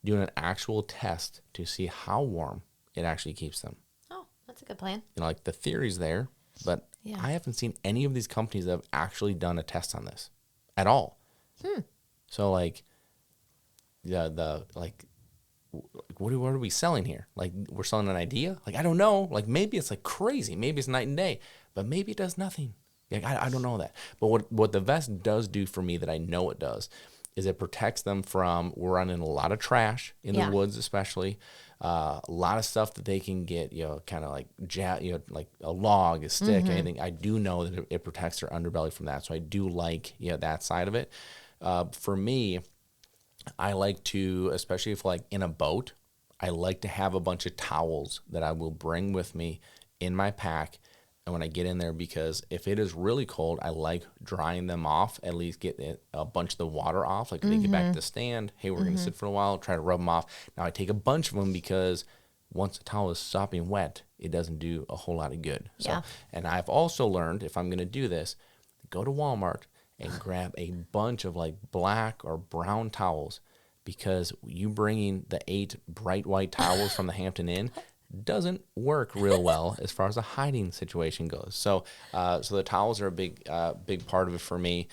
doing an actual test to see how warm it actually keeps them. Oh, that's a good plan. Like the theory's there, but I haven't seen any of these companies that have actually done a test on this at all. So like what are we selling here? Like we're selling an idea? Like I don't know. Like maybe it's like crazy. Maybe it's night and day, but maybe it does nothing. Like I don't know that. But what the vest does do for me that I know it does is it protects them from running a lot of trash in the woods, especially a lot of stuff that they can get, kind of like like a log, a stick, anything. I do know that it protects their underbelly from that. So I do like that side of it. For me, I like to, especially if like in a boat, I like to have a bunch of towels that I will bring with me in my pack. And when I get in there, because if it is really cold, I like drying them off, at least get a bunch of the water off. Like they get back to the stand, hey, we're going to sit for a while, try to rub them off. Now I take a bunch of them because once the towel is sopping wet, it doesn't do a whole lot of good. So, and I've also learned if I'm going to do this, go to Walmart and grab a bunch of like black or brown towels, because you bringing the 8 bright white towels from the Hampton Inn doesn't work real well as far as a hiding situation goes. So, so the towels are a big part of it for me.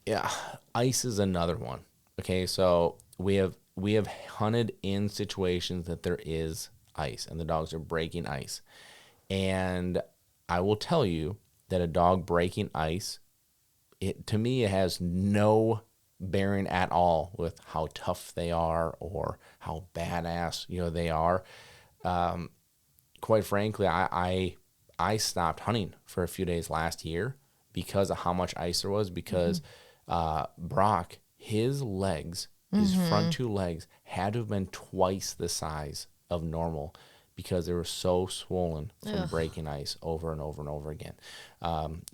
Yeah, ice is another one. Okay, so we have hunted in situations that there is ice and the dogs are breaking ice, and I will tell you that a dog breaking ice, to me, it has no bearing at all with how tough they are or how badass they are. Quite frankly, I stopped hunting for a few days last year because of how much ice there was. Because Brock, his legs, his front 2 legs, had to have been twice the size of normal, because they were so swollen from breaking ice over and over and over again.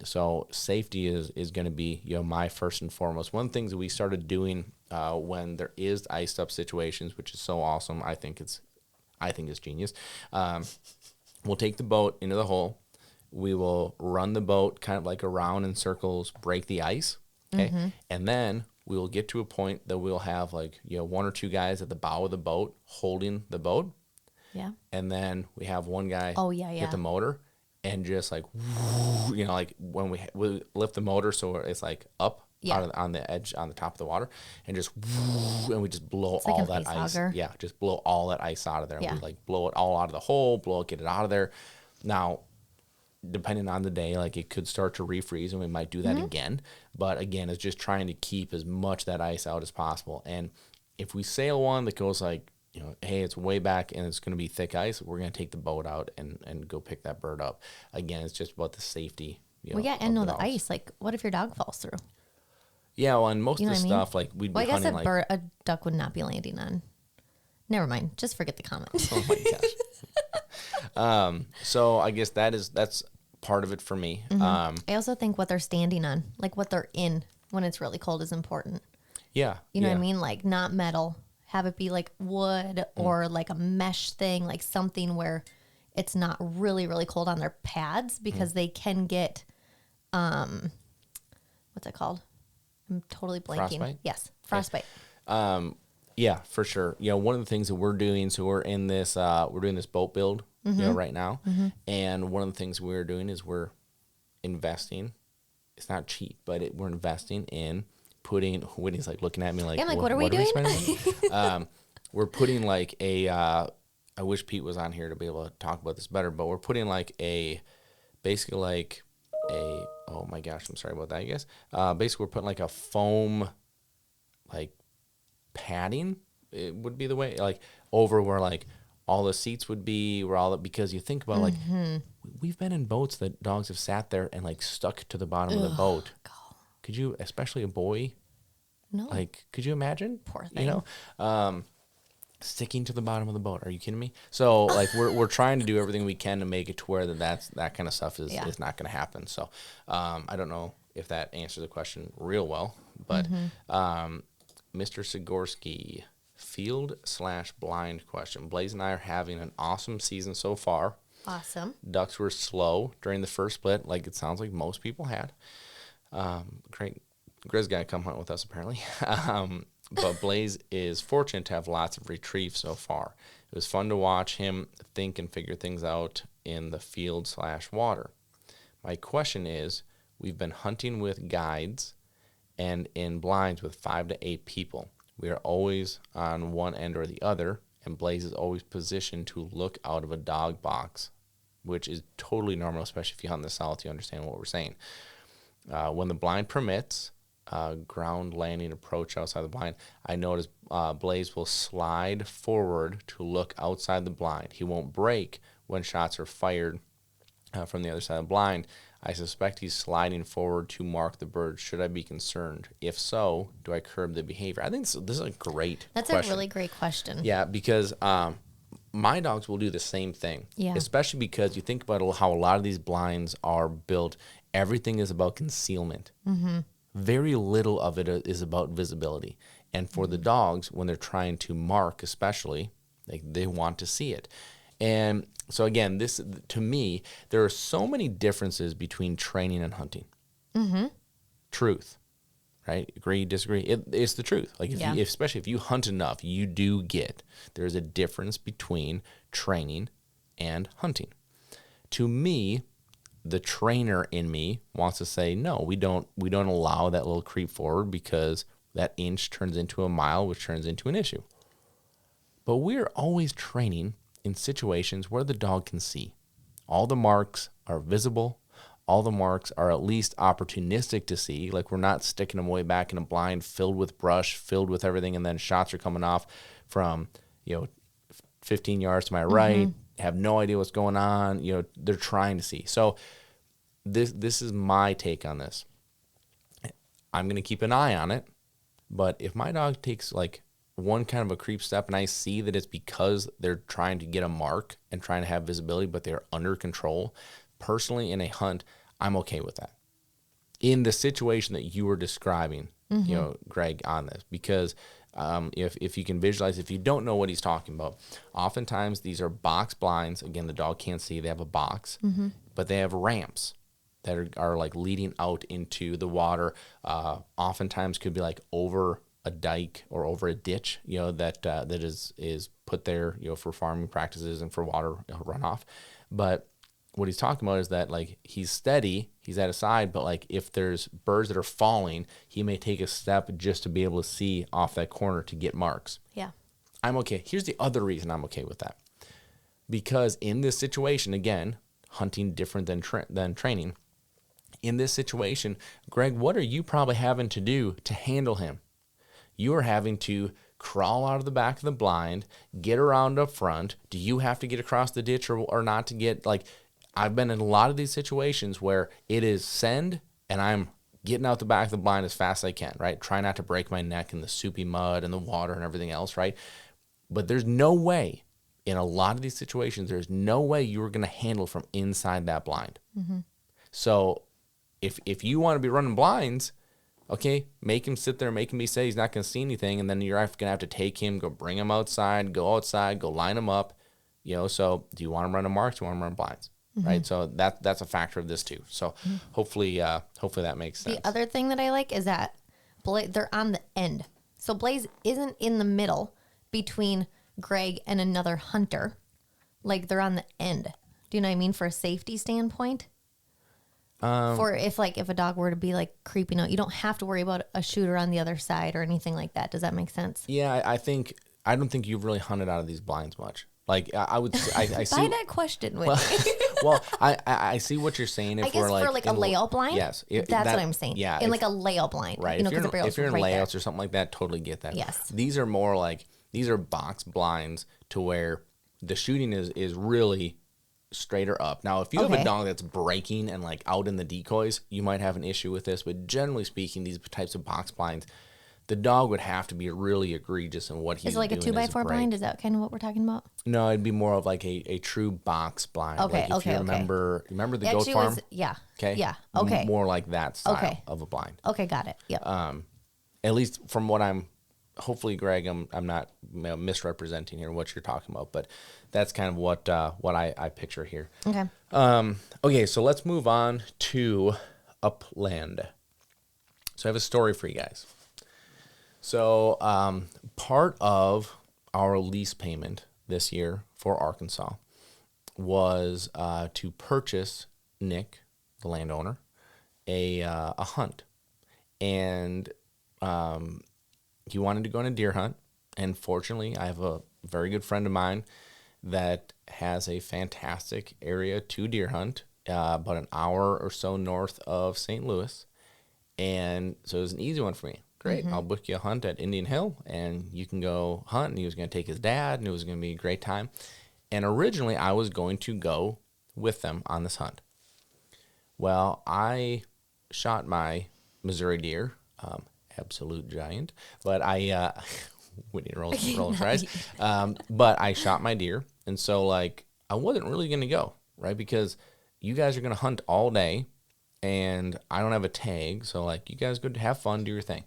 So safety is going to be my first and foremost. One of the things that we started doing when there is iced up situations, which is so awesome, I think it's genius. We'll take the boat into the hole. We will run the boat kind of like around in circles, break the ice. Okay. And then we will get to a point that we'll have like, 1 or 2 guys at the bow of the boat holding the boat. Yeah. And then we have one guy hit the motor and just like, like when we lift the motor so it's like up on the edge, on the top of the water, and just, and we just blow it's all like that ice. Auger. Yeah, just blow all that ice out of there. Yeah. We like blow it all out of the hole, get it out of there. Now, depending on the day, like it could start to refreeze and we might do that again. But again, it's just trying to keep as much of that ice out as possible. And if we sail one that goes like, hey, it's way back and it's going to be thick ice, we're going to take the boat out and go pick that bird up. Again, it's just about the safety. And the ice. Like, what if your dog falls through? Yeah, well, and most of the stuff, like we'd be I guess hunting a duck would not be landing on. Never mind. Just forget the comment. Oh my gosh. So I guess that's part of it for me. I also think what they're standing on, like what they're in when it's really cold, is important. Yeah. You know what I mean? Like not metal. Have it be like wood or like a mesh thing, like something where it's not really, really cold on their pads, because they can get, what's it called? I'm totally blanking. Frostbite? Yes, frostbite. Yeah, for sure. One of the things that we're doing, so we're in this, we're doing this boat build, right now. And one of the things we're doing is we're investing it's not cheap, but we're investing in putting. Whitney's like looking at me like, I'm like, what are we doing? We're putting like a. I wish Pete was on here to be able to talk about this better, but we're putting like basically like a. Oh my gosh, I'm sorry about that. I guess basically we're putting like a foam, like padding. It would be the way like over where like all the seats would be, where all because you think about like we've been in boats that dogs have sat there and like stuck to the bottom of the boat. God. Could you, especially a boy? No. Like, could you imagine? Poor thing. You know, sticking to the bottom of the boat. Are you kidding me? So like we're trying to do everything we can to make it to where that kind of stuff is not going to happen. So I don't know if that answers the question real well, but Mr. Sigorsky, field/blind question. Blaze and I are having an awesome season so far. Awesome. Ducks were slow during the first split, like it sounds like most people had. Great. Grizz guy come hunt with us apparently. But Blaze is fortunate to have lots of retrieve so far. It was fun to watch him think and figure things out in the field/water. My question is, we've been hunting with guides and in blinds with 5 to 8 people. We are always on one end or the other, and Blaze is always positioned to look out of a dog box, which is totally normal, especially if you hunt in the South, you understand what we're saying. When the blind permits, ground landing approach outside the blind, I notice Blaze will slide forward to look outside the blind. He won't break when shots are fired from the other side of the blind. I suspect he's sliding forward to mark the bird. Should I be concerned? If so, do I curb the behavior? I think this is a great question. A really great question. Yeah, because my dogs will do the same thing. Yeah. Especially because you think about how a lot of these blinds are built. Everything is about concealment. Mm-hmm. Very little of it is about visibility. And for the dogs, when they're trying to mark especially, they want to see it. And so again, this, to me, there are so many differences between training and hunting. Mm-hmm. Truth, right? Agree, disagree? It's the truth. Like especially if you hunt enough, you do get there's a difference between training and hunting. To me, the trainer in me wants to say, no, we don't allow that little creep forward because that inch turns into a mile, which turns into an issue. But we're always training in situations where the dog can see. All the marks are visible. All the marks are at least opportunistic to see. Like we're not sticking them way back in a blind filled with brush, filled with everything, and then shots are coming off from 15 yards to my right, have no idea what's going on. They're trying to see. So this is my take on this. I'm going to keep an eye on it, but if my dog takes like one kind of a creep step and I see that it's because they're trying to get a mark and trying to have visibility, but they're under control, personally in a hunt, I'm okay with that. In the situation that you were describing, Greg, on this, because if you can visualize, if you don't know what he's talking about, oftentimes these are box blinds. Again, the dog can't see, they have a box, but they have ramps that are like leading out into the water. Oftentimes could be like over a dike or over a ditch, that is put there, for farming practices and for water runoff. But what he's talking about is that like he's steady, he's at a side, but like if there's birds that are falling, he may take a step just to be able to see off that corner to get marks. Yeah. I'm okay. Here's the other reason I'm okay with that. Because in this situation, again, hunting different than training. In this situation, Greg, what are you probably having to do to handle him? You are having to crawl out of the back of the blind, get around up front. Do you have to get across the ditch or not to get, like, I've been in a lot of these situations where it is send and I'm getting out the back of the blind as fast as I can, right? Try not to break my neck in the soupy mud and the water and everything else, right? But there's no way, in a lot of these situations, there's no way you're going to handle from inside that blind. Mm-hmm. So if you want to be running blinds, okay, make him sit there, make him be safe. He's not going to see anything, and then you're going to have to take him, go bring him outside, go line him up. So do you want him running marks? Do you want him running blinds? Mm-hmm. Right? So that's a factor of this too. So hopefully that makes sense. The other thing that I like is that they're on the end. So Blaze isn't in the middle between Greg and another hunter. Like they're on the end. Do you know what I mean? For a safety standpoint. For if a dog were to be like creeping out, you don't have to worry about a shooter on the other side or anything like that. Does that make sense? Yeah, I don't think you've really hunted out of these blinds much. Like I would, I see. By that question, Whitney. Well, I see what you're saying. If I guess we're like for like a layout blind. yes, That's what I'm saying. Yeah, in like a layout blind, right. You know, If you're in right layouts there. or something like that, totally get that. Yes. These are more like these are box blinds to where the shooting is really straighter up. Now, if you have a Okay. dog that's breaking and like out in the decoys, you might have an issue with this. But generally speaking, these types of box blinds, the dog would have to be really egregious in what he's Is it like a doing. 2x4 blind? Is that kind of what we're talking about? No, it'd be more of like a true box blind. Okay, Like if okay, you okay. remember the goat Actually, farm? yeah. Okay. Yeah. Okay. More like that style Okay. of a blind. Okay, got it. Yep. At least from what hopefully, Greg, I'm not misrepresenting here what you're talking about, but that's kind of what I picture here. Okay. Okay, so let's move on to Upland. So I have a story for you guys. So part of our lease payment this year for Arkansas was to purchase Nick, the landowner, a hunt, and he wanted to go on a deer hunt. And fortunately, I have a very good friend of mine that has a fantastic area to deer hunt, about an hour or so north of St. Louis. And so it was an easy one for me. Great, I'll book you a hunt at Indian Hill, and you can go hunt. And he was going to take his dad, and it was going to be a great time. And originally, I was going to go with them on this hunt. Well, I shot my Missouri deer, absolute giant, but Whitney rolls her eyes. But I shot my deer, and so like I wasn't really going to go, right? Because you guys are going to hunt all day, and I don't have a tag, so like you guys go have fun, do your thing.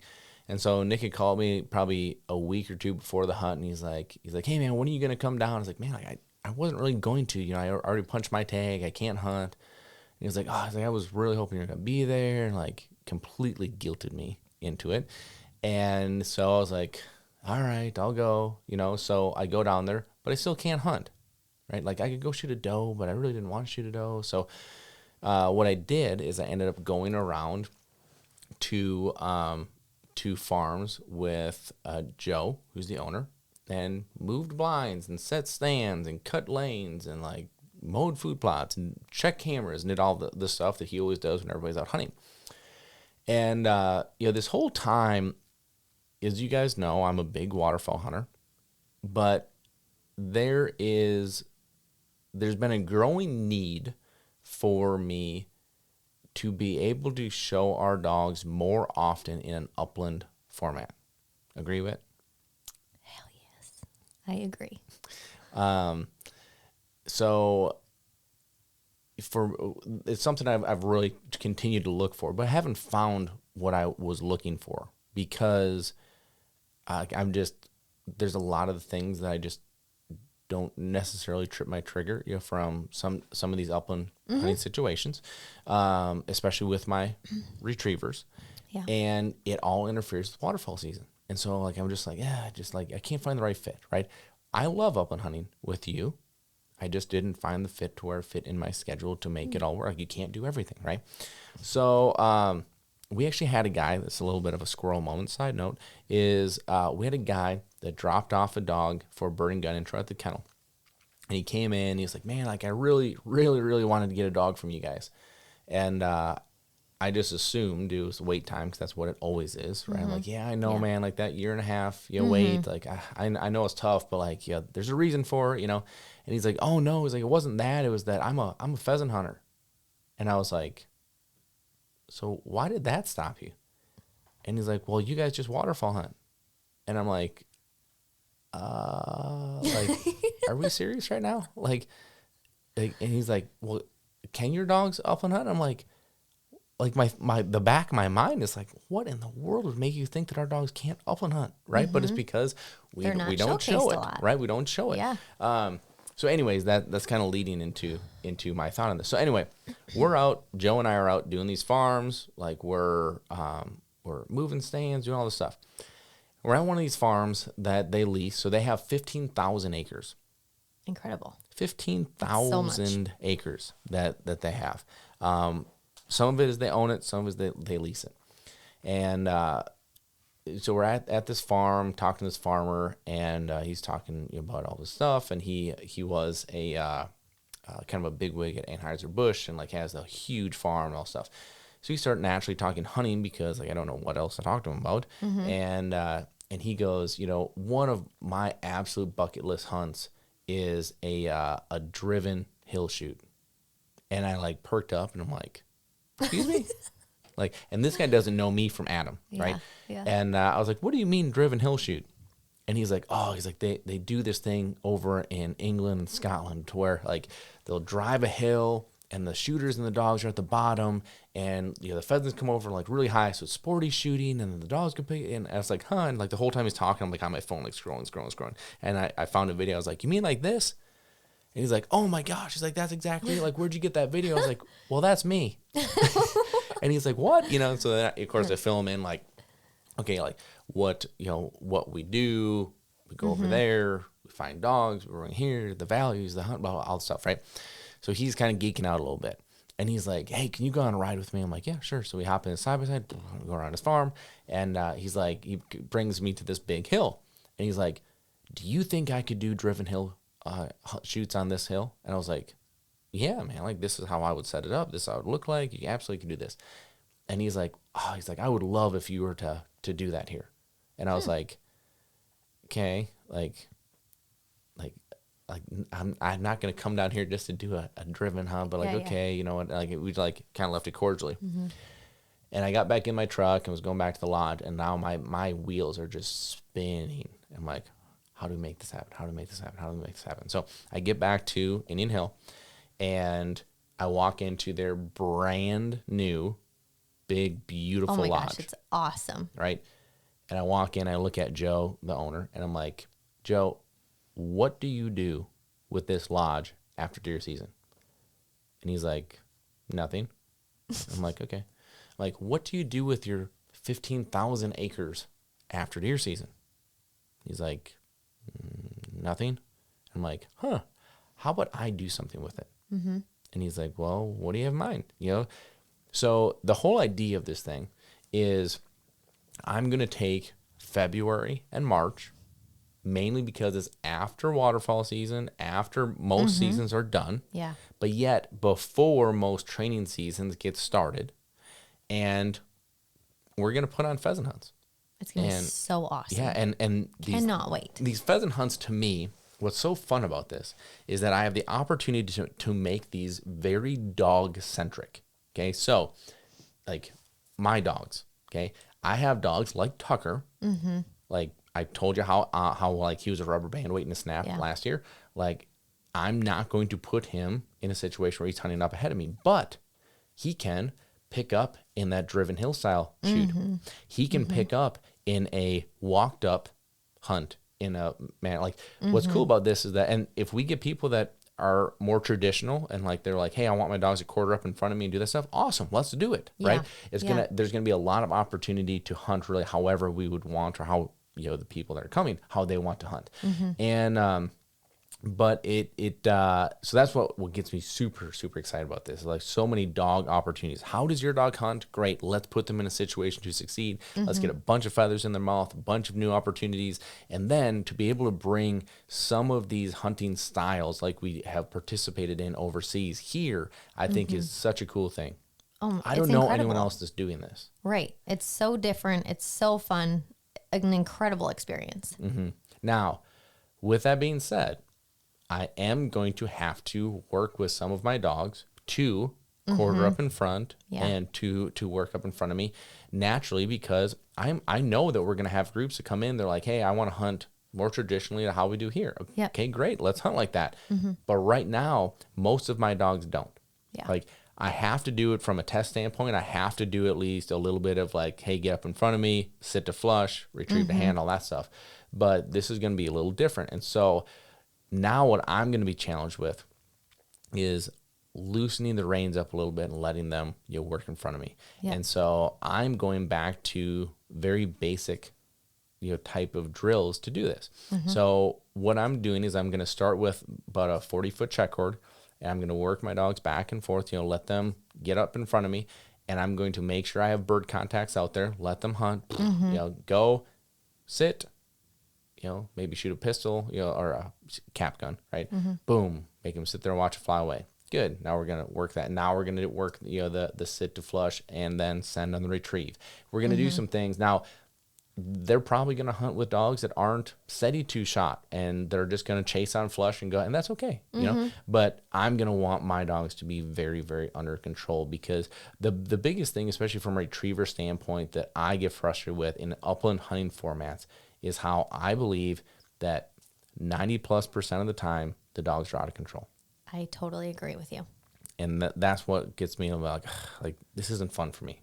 And so Nick had called me probably a week or two before the hunt, and he's like, hey man, when are you going to come down? I was like, man, like, I wasn't really going to, you know, I already punched my tag, I can't hunt. And he was like, I was really hoping you're going to be there, and like completely guilted me into it. And so I was like, all right, I'll go, you know. So I go down there, but I still can't hunt, right? Like I could go shoot a doe, but I really didn't want to shoot a doe. So what I did is I ended up going around to farms with Joe, who's the owner, and moved blinds and set stands and cut lanes and like mowed food plots and checked cameras and did all the stuff that he always does when everybody's out hunting. And this whole time, as you guys know, I'm a big waterfowl hunter, but there's been a growing need for me to be able to show our dogs more often in an upland format. Agree with it? Hell yes. I agree. So it's something I've really continued to look for, but I haven't found what I was looking for because there's a lot of the things that I just don't necessarily trip my trigger, you know, from some of these upland hunting situations, especially with my retrievers. Yeah. And it all interferes with waterfowl season. And so like I'm just like, I can't find the right fit, right? I love upland hunting with you. I just didn't find the fit to where it fit in my schedule to make it all work. You can't do everything, right? So we actually had a guy, that's a little bit of a squirrel moment, side note, is we had a guy that dropped off a dog for a bird and gun intro at the kennel. And he came in, and he was like, man, like I really, really, really wanted to get a dog from you guys. And I just assumed it was wait time because that's what it always is, right? I'm like, yeah, I know, man, like that year and a half, you wait. Like, I know it's tough, but like, yeah, there's a reason for it, you know? And he's like, oh no, he's like, it wasn't that. It was that I'm a pheasant hunter. And I was like, so why did that stop you? And he's like, well, you guys just waterfowl hunt. And I'm like, are we serious right now? Like, and he's like, well, can your dogs upland hunt? I'm like the back of my mind is like, what in the world would make you think that our dogs can't upland hunt, right? But it's because we don't show it, right? We don't show it. Yeah. So anyways, that's kind of leading into my thought on this. So anyway, we're out, Joe and I are out doing these farms, like we're moving stands, doing all this stuff. We're at one of these farms that they lease, so they have 15,000 acres. Incredible. 15,000 acres that they have. Some of it is they own it, some of it is they lease it. And so we're at this farm talking to this farmer, and he's talking about all this stuff. And he was a kind of a bigwig at Anheuser-Busch and like has a huge farm and all stuff. So we start naturally talking hunting because like I don't know what else to talk to him about. And he goes, one of my absolute bucket list hunts is a driven hill shoot. And I like perked up and I'm like, excuse me? Like, and this guy doesn't know me from Adam, right? Yeah. And I was like, what do you mean driven hill shoot? And he's like, they do this thing over in England and Scotland to where like they'll drive a hill and the shooters and the dogs are at the bottom, and the pheasants come over like really high, so it's sporty shooting, and then the dogs can pick. And I was like, huh? And like the whole time he's talking, I'm like on my phone, like scrolling. And I found a video. I was like, you mean like this? And he's like, oh my gosh. He's like, that's exactly like, where'd you get that video? I was like, well, that's me. And he's like, what? So then, of course I film in like, okay, like what we do, we go over there, we find dogs, we're in here, the values, the hunt, blah, blah, all the stuff, right? So he's kind of geeking out a little bit. And he's like, hey, can you go on a ride with me? I'm like, yeah, sure. So we hop in side by side, go around his farm. And he's like, he brings me to this big hill. And he's like, do you think I could do driven hill shoots on this hill? And I was like, yeah, man, like this is how I would set it up. This is how it would look like. You absolutely can do this. And he's like, I would love if you were to do that here. And I was like, okay, like I'm not going to come down here just to do a driven hunt, but like, okay, you know what, like we like kind of left it cordially. And I got back in my truck and was going back to the lodge, and now my wheels are just spinning. I'm like, how do we make this happen? How do we make this happen? How do we make this happen? So I get back to Indian Hill, and I walk into their brand new, big, beautiful lodge. Oh my gosh, it's awesome. Right? And I walk in, I look at Joe, the owner, and I'm like, Joe, what do you do with this lodge after deer season? And he's like, nothing. I'm like, okay. I'm like, what do you do with your 15,000 acres after deer season? He's like, nothing. I'm like, huh, how about I do something with it? And he's like, well, what do you have in mind? So the whole idea of this thing is I'm going to take February and March, mainly because it's after waterfowl season, after most seasons are done. Yeah. But yet before most training seasons get started. And we're going to put on pheasant hunts. It's going to be so awesome. Yeah, and cannot wait. These pheasant hunts, to me, what's so fun about this is that I have the opportunity to make these very dog-centric. Okay, so like my dogs, okay? I have dogs like Tucker, like I told you how like he was a rubber band waiting to snap last year. Like I'm not going to put him in a situation where he's hunting up ahead of me, but he can pick up in that driven hill style shoot. He can pick up in a walked up hunt in a man. Like what's cool about this is that, and if we get people that are more traditional and like they're like, hey, I want my dogs to quarter up in front of me and do that stuff, awesome, let's do it. Right? There's gonna be a lot of opportunity to hunt really however we would want, or how the people that are coming, how they want to hunt. And but so that's what gets me super, super excited about this. Like so many dog opportunities. How does your dog hunt? Great. Let's put them in a situation to succeed. Let's get a bunch of feathers in their mouth, a bunch of new opportunities. And then to be able to bring some of these hunting styles like we have participated in overseas here, I think is such a cool thing. I don't know anyone else that's doing this. Right. It's so different. It's so fun. An incredible experience. Now, with that being said, I am going to have to work with some of my dogs to quarter up in front and to work up in front of me naturally, because I know that we're going to have groups that come in. They're like, hey, I want to hunt more traditionally to how we do here. Okay, great. Let's hunt like that. But right now, most of my dogs don't. Like I have to do it from a test standpoint. I have to do at least a little bit of like, hey, get up in front of me, sit to flush, retrieve the hand, all that stuff. But this is going to be a little different. And so now what I'm going to be challenged with is loosening the reins up a little bit and letting them work in front of me. And so I'm going back to very basic type of drills to do this. So what I'm doing is I'm going to start with about a 40-foot check cord, and I'm going to work my dogs back and forth, let them get up in front of me, and I'm going to make sure I have bird contacts out there, let them hunt, go, sit, maybe shoot a pistol, or a cap gun, right? Boom, make them sit there and watch it fly away. Good. Now we're going to work that. Now we're going to work, the sit to flush and then send on the retrieve. We're going to do some things. Now, they're probably going to hunt with dogs that aren't steady two-shot, and they're just going to chase on flush and go, and that's okay, But I'm going to want my dogs to be very, very under control, because the biggest thing, especially from a retriever standpoint, that I get frustrated with in upland hunting formats is how I believe that 90+% of the time the dogs are out of control. I totally agree with you. And that's what gets me like this isn't fun for me.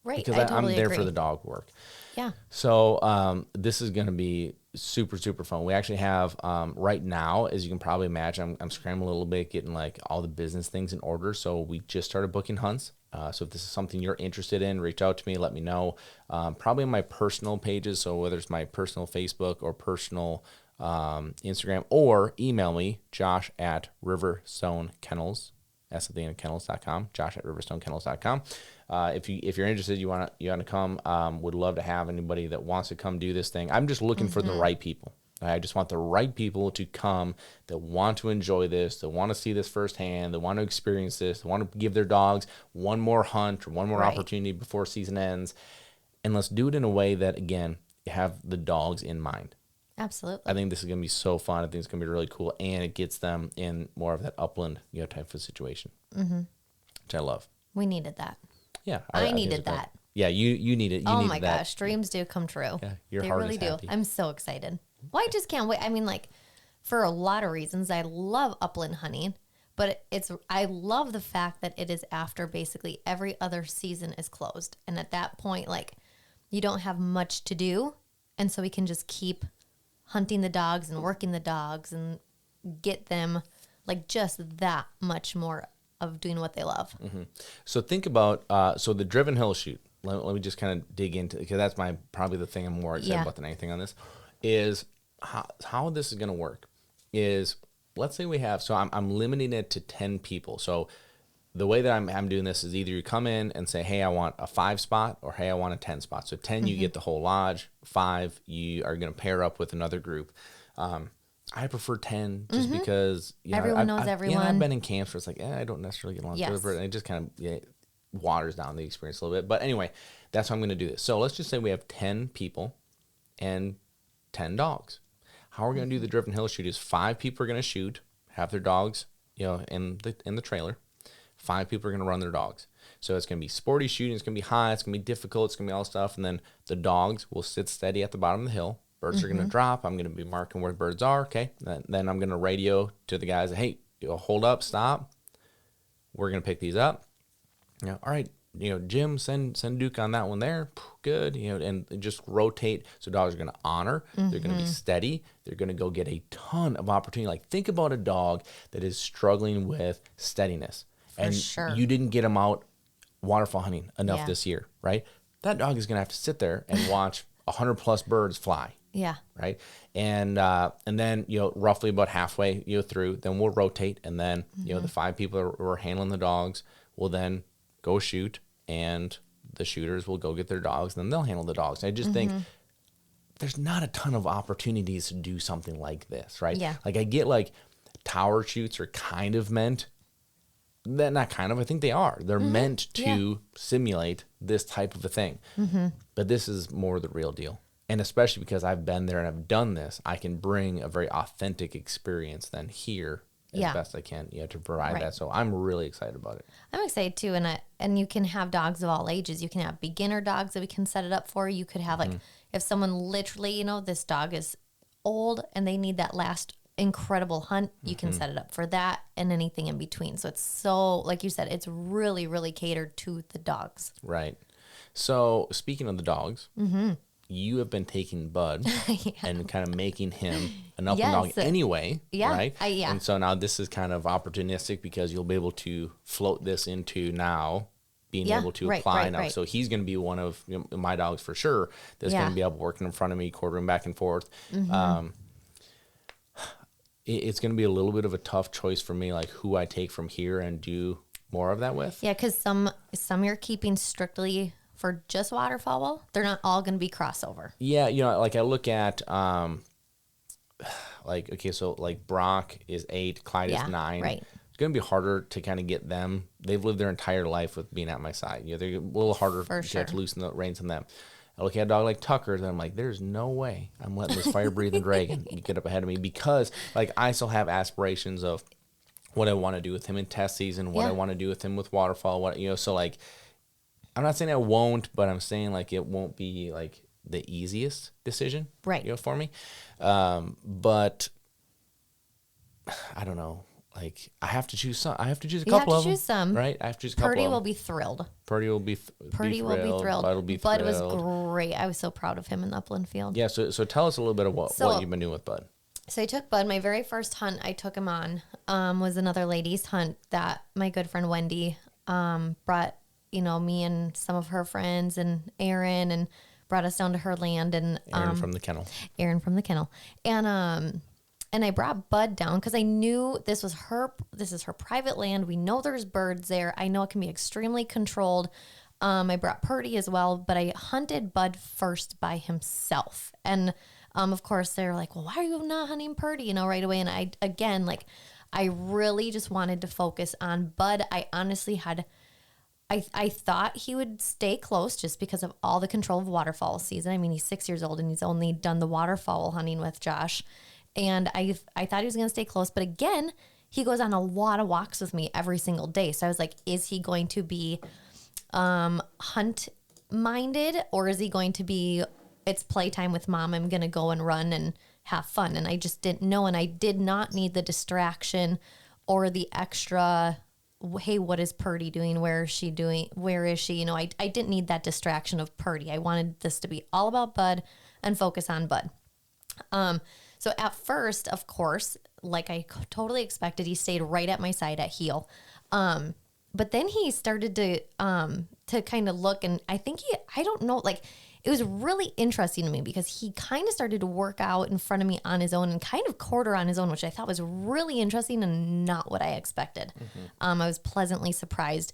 Right. Because I totally I'm there agree. for the dog work. Yeah. So this is going to be super, super fun. We actually have right now, as you can probably imagine, I'm scrambling a little bit, getting like all the business things in order. So we just started booking hunts. So if this is something you're interested in, reach out to me, let me know. Probably on my personal pages. So whether it's my personal Facebook or personal Instagram, or email me, josh@riverstonekennels, s at the end of kennels.com, josh@riverstonekennels.com. If you're interested, you want to come, would love to have anybody that wants to come do this thing. I'm just looking for the right people. I just want the right people to come that want to enjoy this, that want to see this firsthand, that want to experience this, that want to give their dogs one more hunt or one more opportunity before season ends. And let's do it in a way that, again, you have the dogs in mind. Absolutely. I think this is going to be so fun. I think it's going to be really cool, and it gets them in more of that upland, type of situation, which I love. We needed that. Yeah, I needed that. Yeah, you need it. You oh my gosh, dreams do come true. Yeah, your they heart really is do. happy. I'm so excited. Well, I just can't wait. I mean, for a lot of reasons, I love upland hunting, but I love the fact that it is after basically every other season is closed, and at that point, you don't have much to do, and so we can just keep hunting the dogs and working the dogs and get them just that much more of doing what they love. So think about the driven hill shoot. Let me just kind of dig into, because that's probably the thing I'm more excited about than anything on this, is how this is going to work. Is, let's say we have, so I'm limiting it to 10 people. So the way that I'm doing this is either you come in and say, hey, I want a 5 spot, or hey, I want a 10 spot. So 10, you get the whole lodge. 5, you are going to pair up with another group. I prefer 10 just because everyone knows everyone. I've been in camps where it's I don't necessarily get along with it, and it just kind of waters down the experience a little bit. But anyway, that's how I'm going to do this. So let's just say we have 10 people and 10 dogs. How we're going to do the driven hill shoot is 5 people are going to shoot, have their dogs, in the trailer. 5 people are going to run their dogs. So it's going to be sporty shooting. It's going to be high. It's going to be difficult. It's going to be all stuff. And then the dogs will sit steady at the bottom of the hill. Birds are going to drop. I'm going to be marking where birds are. Okay. Then I'm going to radio to the guys. Hey, hold up, stop. We're going to pick these up. All right. Jim, send DUK on that one there. Good. And just rotate. So dogs are going to honor. They're going to be steady. They're going to go get a ton of opportunity. Think about a dog that is struggling with steadiness. And you didn't get them out waterfowl hunting enough this year, right? That dog is going to have to sit there and watch 100+ birds fly. Yeah. Right. And then, roughly about halfway, through, then we'll rotate. And then, the 5 people who are handling the dogs will then go shoot, and the shooters will go get their dogs, and then they'll handle the dogs. I just think there's not a ton of opportunities to do something like this, right? Yeah. I get tower shoots are kind of meant, not kind of, I think they are. They're meant to simulate this type of a thing. But this is more the real deal. And especially because I've been there and I've done this, I can bring a very authentic experience then here as best I can, to provide that. So I'm really excited about it. I'm excited too, and you can have dogs of all ages. You can have beginner dogs that we can set it up for. You could have if someone literally, this dog is old and they need that last incredible hunt, you can set it up for that and anything in between. So it's so, like you said, it's really, really catered to the dogs. Right. So speaking of the dogs, you have been taking Bud and kind of making him an upland dog anyway, right? And so now this is kind of opportunistic because you'll be able to float this into now being able to apply now. So he's going to be one of my dogs for sure that's going to be able working in front of me, quartering back and forth. It's going to be a little bit of a tough choice for me, who I take from here and do more of that with. Yeah, because some you're keeping strictly for just waterfowl. They're not all going to be crossover. Yeah, like I look at like, okay, so like Brock is 8, Clyde is 9. Right. It's going to be harder to kind of get them. They've lived their entire life with being at my side. They're a little harder to have to loosen the reins on them. I look at a dog like Tucker, and I'm like, there's no way I'm letting this fire-breathing dragon get up ahead of me, because like I still have aspirations of what I want to do with him in test season, what I want to do with him with waterfowl, so like I'm not saying I won't, but I'm saying like it won't be like the easiest decision, right? For me, but I don't know. Like I have to choose some. I have to choose a couple of them. You have to choose some, right? I have to choose a couple. Purdy will be thrilled. Purdy will be thrilled. Bud will be Bud thrilled. was great. I was so proud of him in the Upland field. Yeah. So tell us a little bit of what you've been doing with Bud. So I took Bud. My very first hunt I took him on was another ladies' hunt that my good friend Wendy brought. Me and some of her friends and Aaron, and brought us down to her land, and Aaron from the kennel. And I brought Bud down because I knew this is her private land. We know there's birds there. I know it can be extremely controlled. I brought Purdy as well, but I hunted Bud first by himself. And of course they're like, well, why are you not hunting Purdy, right away? And I really just wanted to focus on Bud. I honestly had, I thought he would stay close just because of all the control of waterfowl season. I mean, he's 6 years old and he's only done the waterfowl hunting with Josh. And I thought he was going to stay close. But again, he goes on a lot of walks with me every single day. So I was like, is he going to be hunt-minded, or is he going to be, it's playtime with mom, I'm going to go and run and have fun? And I just didn't know. And I did not need the distraction or the extra, hey, what is Purdy doing? Where is she doing? Where is she? I didn't need that distraction of Purdy. I wanted this to be all about Bud and focus on Bud. So at first, of course, like I totally expected, he stayed right at my side at heel. But then he started to kind of look, and I think I don't know, like it was really interesting to me because he kind of started to work out in front of me on his own and kind of quarter on his own, which I thought was really interesting and not what I expected. I was pleasantly surprised,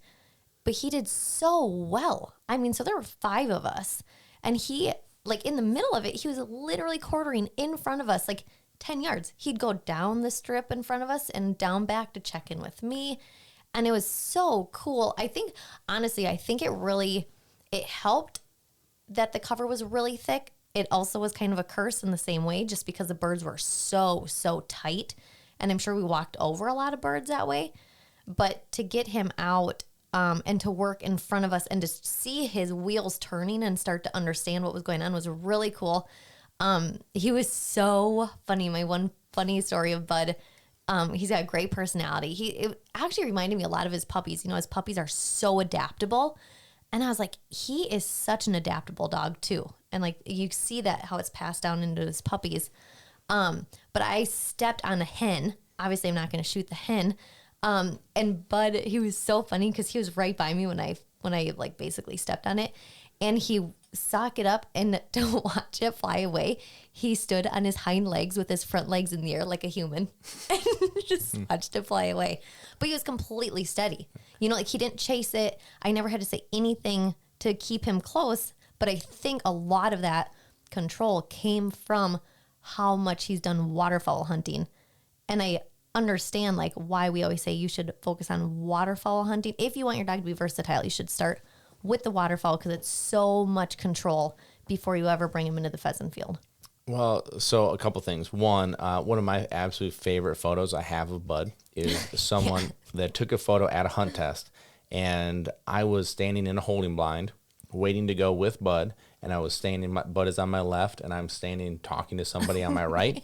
but he did so well. I mean, so there were 5 of us, and he, like in the middle of it, he was literally quartering in front of us, like 10 yards. He'd go down the strip in front of us and down back to check in with me. And it was so cool. I think it helped that the cover was really thick. It also was kind of a curse in the same way, just because the birds were so tight. And I'm sure we walked over a lot of birds that way. But to get him out and to work in front of us and to see his wheels turning and start to understand what was going on was really cool. He was so funny. My one funny story of Bud, he's got a great personality. It actually reminded me a lot of his puppies. His puppies are so adaptable. And I was like, he is such an adaptable dog too. And like, you see that how it's passed down into his puppies. But I stepped on a hen. Obviously I'm not going to shoot the hen. And Bud, he was so funny because he was right by me when I like basically stepped on it, and he sock it up, and to watch it fly away, he stood on his hind legs with his front legs in the air like a human and just watched it fly away. But he was completely steady. Like he didn't chase it. I never had to say anything to keep him close, but I think a lot of that control came from how much he's done waterfowl hunting. And I understand like why we always say you should focus on waterfowl hunting. If you want your dog to be versatile, you should start with the waterfowl because it's so much control before you ever bring him into the pheasant field. Well, so a couple things. One of my absolute favorite photos I have of Bud is someone that took a photo at a hunt test, and I was standing in a holding blind waiting to go with Bud, and I was standing, Bud is on my left, and I'm standing talking to somebody on my right,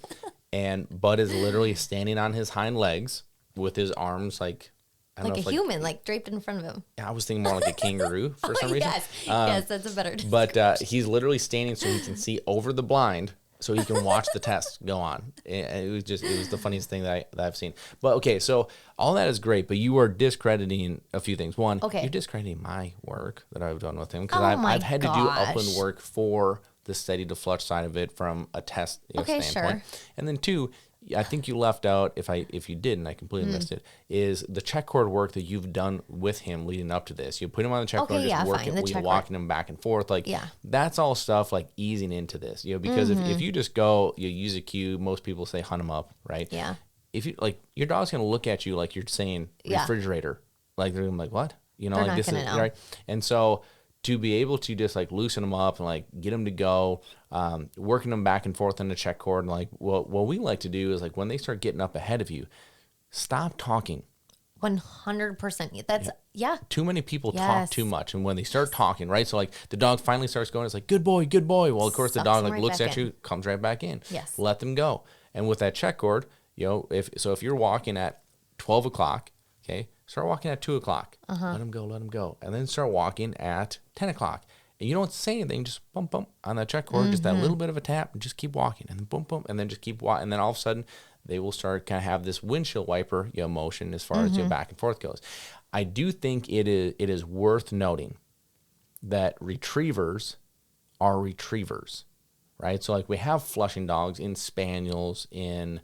and Bud is literally standing on his hind legs with his arms like a human, like draped in front of him. I was thinking more like a kangaroo for some reason. Yes, that's a better description. But he's literally standing so he can see over the blind, so he can watch the test go on. It was the funniest thing that I've seen. But okay, so all that is great, but you are discrediting a few things. One, you're discrediting my work that I've done with him because I've had to do upland work for the steady to flush side of it from a test standpoint. Sure. And then 2, I think you left out, if you didn't, I completely missed it, is the check cord work that you've done with him leading up to this. You put him on the check cord, just working, walking him back and forth. Like, that's all stuff like easing into this, because if you just go, you use a cue, most people say hunt him up, right? Yeah. If you like, your dog's going to look at you like you're saying refrigerator. Like, they're gonna be like, what? They're like not this is know. right. And so to be able to just like loosen them up and like get them to go, working them back and forth on the check cord, and like what we like to do is like when they start getting up ahead of you, stop talking. 100%. That's Too many people talk too much, and when they start talking, right? So like the dog finally starts going, it's like good boy. Well, of course the dog like looks at you, comes right back in. Yes. Let them go. And with that check cord, if you're walking at 12 o'clock, okay, start walking at 2 o'clock. Let them go. And then start walking at 10 o'clock. And you don't say anything, just bump, bump on that check cord, just that little bit of a tap, and just keep walking. And then bump, bump, and then just keep walking. And then all of a sudden, they will start kind of have this windshield wiper motion as far as back and forth goes. I do think it is worth noting that retrievers are retrievers, right? So like we have flushing dogs in spaniels, in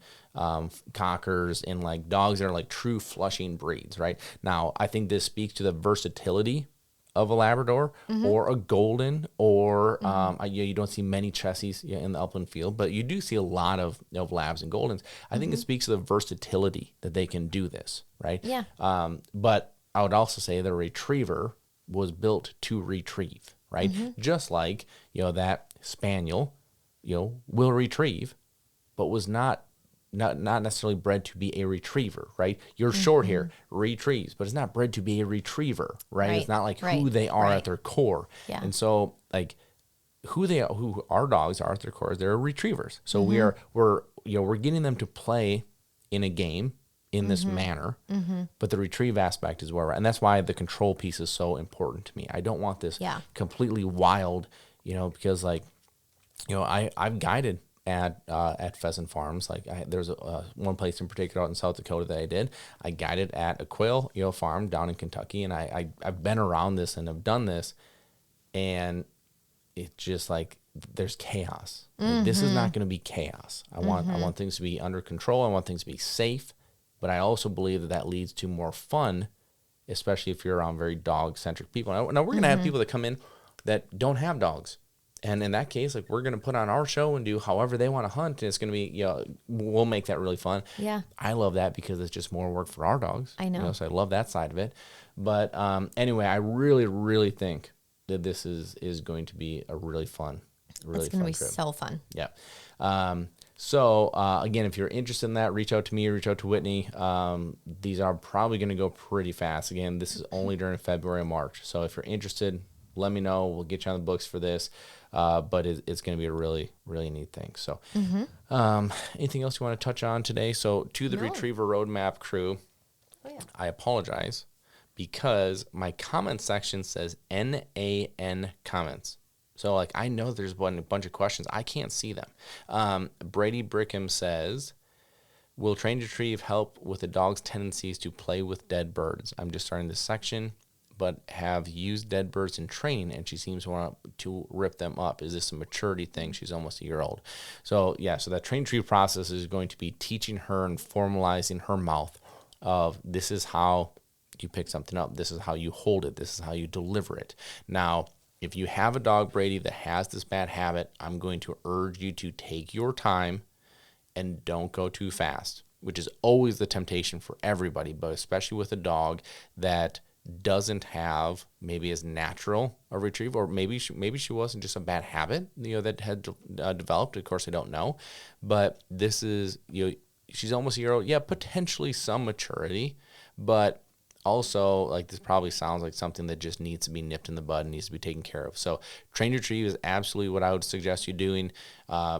cockers, in like dogs that are like true flushing breeds, right? Now, I think this speaks to the versatility of a Labrador or a Golden, or you don't see many Chessies in the upland field, but you do see a lot of Labs and Goldens. I think it speaks to the versatility that they can do this, right? Yeah. But I would also say the retriever was built to retrieve, right? Just like, that Spaniel, will retrieve, but was not necessarily bred to be a retriever, right? Your short hair retrieves, but it's not bred to be a retriever, right? It's not like who they are at their core. Yeah. And so like who our dogs are at their core, they're retrievers. So we're getting them to play in a game in this manner, but the retrieve aspect is and that's why the control piece is so important to me. I don't want this completely wild, because like, I've guided at pheasant farms. Like there's one place in particular out in South Dakota that I did. I guided at a quail farm down in Kentucky, and I've been around this and have done this, and it's just like there's chaos. Like, this is not going to be chaos. I want things to be under control. I want things to be safe, but I also believe that leads to more fun, especially if you're around very dog centric people. Now we're going to have people that come in that don't have dogs. And in that case, like we're going to put on our show and do however they want to hunt. And it's going to be, we'll make that really fun. Yeah. I love that because it's just more work for our dogs. I know. So I love that side of it. But anyway, I really, really think that this is going to be a really fun, It's going to be so fun. Yeah. So again, if you're interested in that, reach out to me, reach out to Whitney. These are probably going to go pretty fast. Again, this is only during February and March. So if you're interested, let me know. We'll get you on the books for this. But it's going to be a really, really neat thing. So anything else you want to touch on today? So to the Retriever Roadmap crew, I apologize because my comment section says NAN comments. So like I know there's a bunch of questions. I can't see them. Brady Brickham says, will trained retrieve help with a dog's tendencies to play with dead birds? I'm just starting this section, but have used dead birds in training, and she seems to want to rip them up. Is this a maturity thing? She's almost a year old. So so that train retrieve process is going to be teaching her and formalizing her mouth of this is how you pick something up. This is how you hold it. This is how you deliver it. Now, if you have a dog, Brady, that has this bad habit, I'm going to urge you to take your time and don't go too fast, which is always the temptation for everybody, but especially with a dog that doesn't have maybe as natural a retrieve, or maybe she wasn't, just a bad habit that had developed. Of course, I don't know, but this is she's almost a year old. Yeah, potentially some maturity, but also like this probably sounds like something that just needs to be nipped in the bud and needs to be taken care of. So train retrieve is absolutely what I would suggest you doing.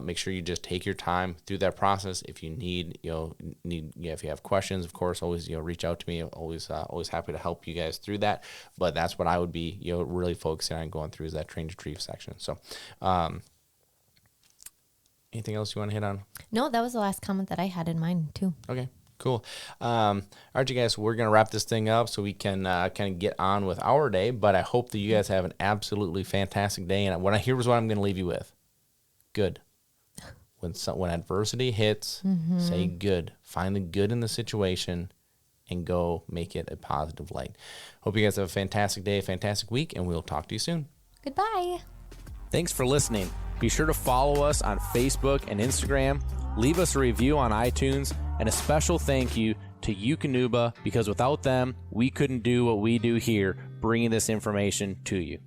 Make sure you just take your time through that process. If you need, if you have questions, of course, always, reach out to me. Always happy to help you guys through that. But that's what I would be, really focusing on going through is that train retrieve section. So, anything else you want to hit on? No, that was the last comment that I had in mind too. Okay. Cool. All right, you guys, we're going to wrap this thing up so we can kind of get on with our day, but I hope that you guys have an absolutely fantastic day, and what I hear is what I'm going to leave you with. Good. when adversity hits, say good. Find the good in the situation and go make it a positive light. Hope you guys have a fantastic day, a fantastic week, and we'll talk to you soon. Goodbye. Thanks for listening. Be sure to follow us on Facebook and Instagram. Leave us a review on iTunes, and a special thank you to DUK, because without them, we couldn't do what we do here, bringing this information to you.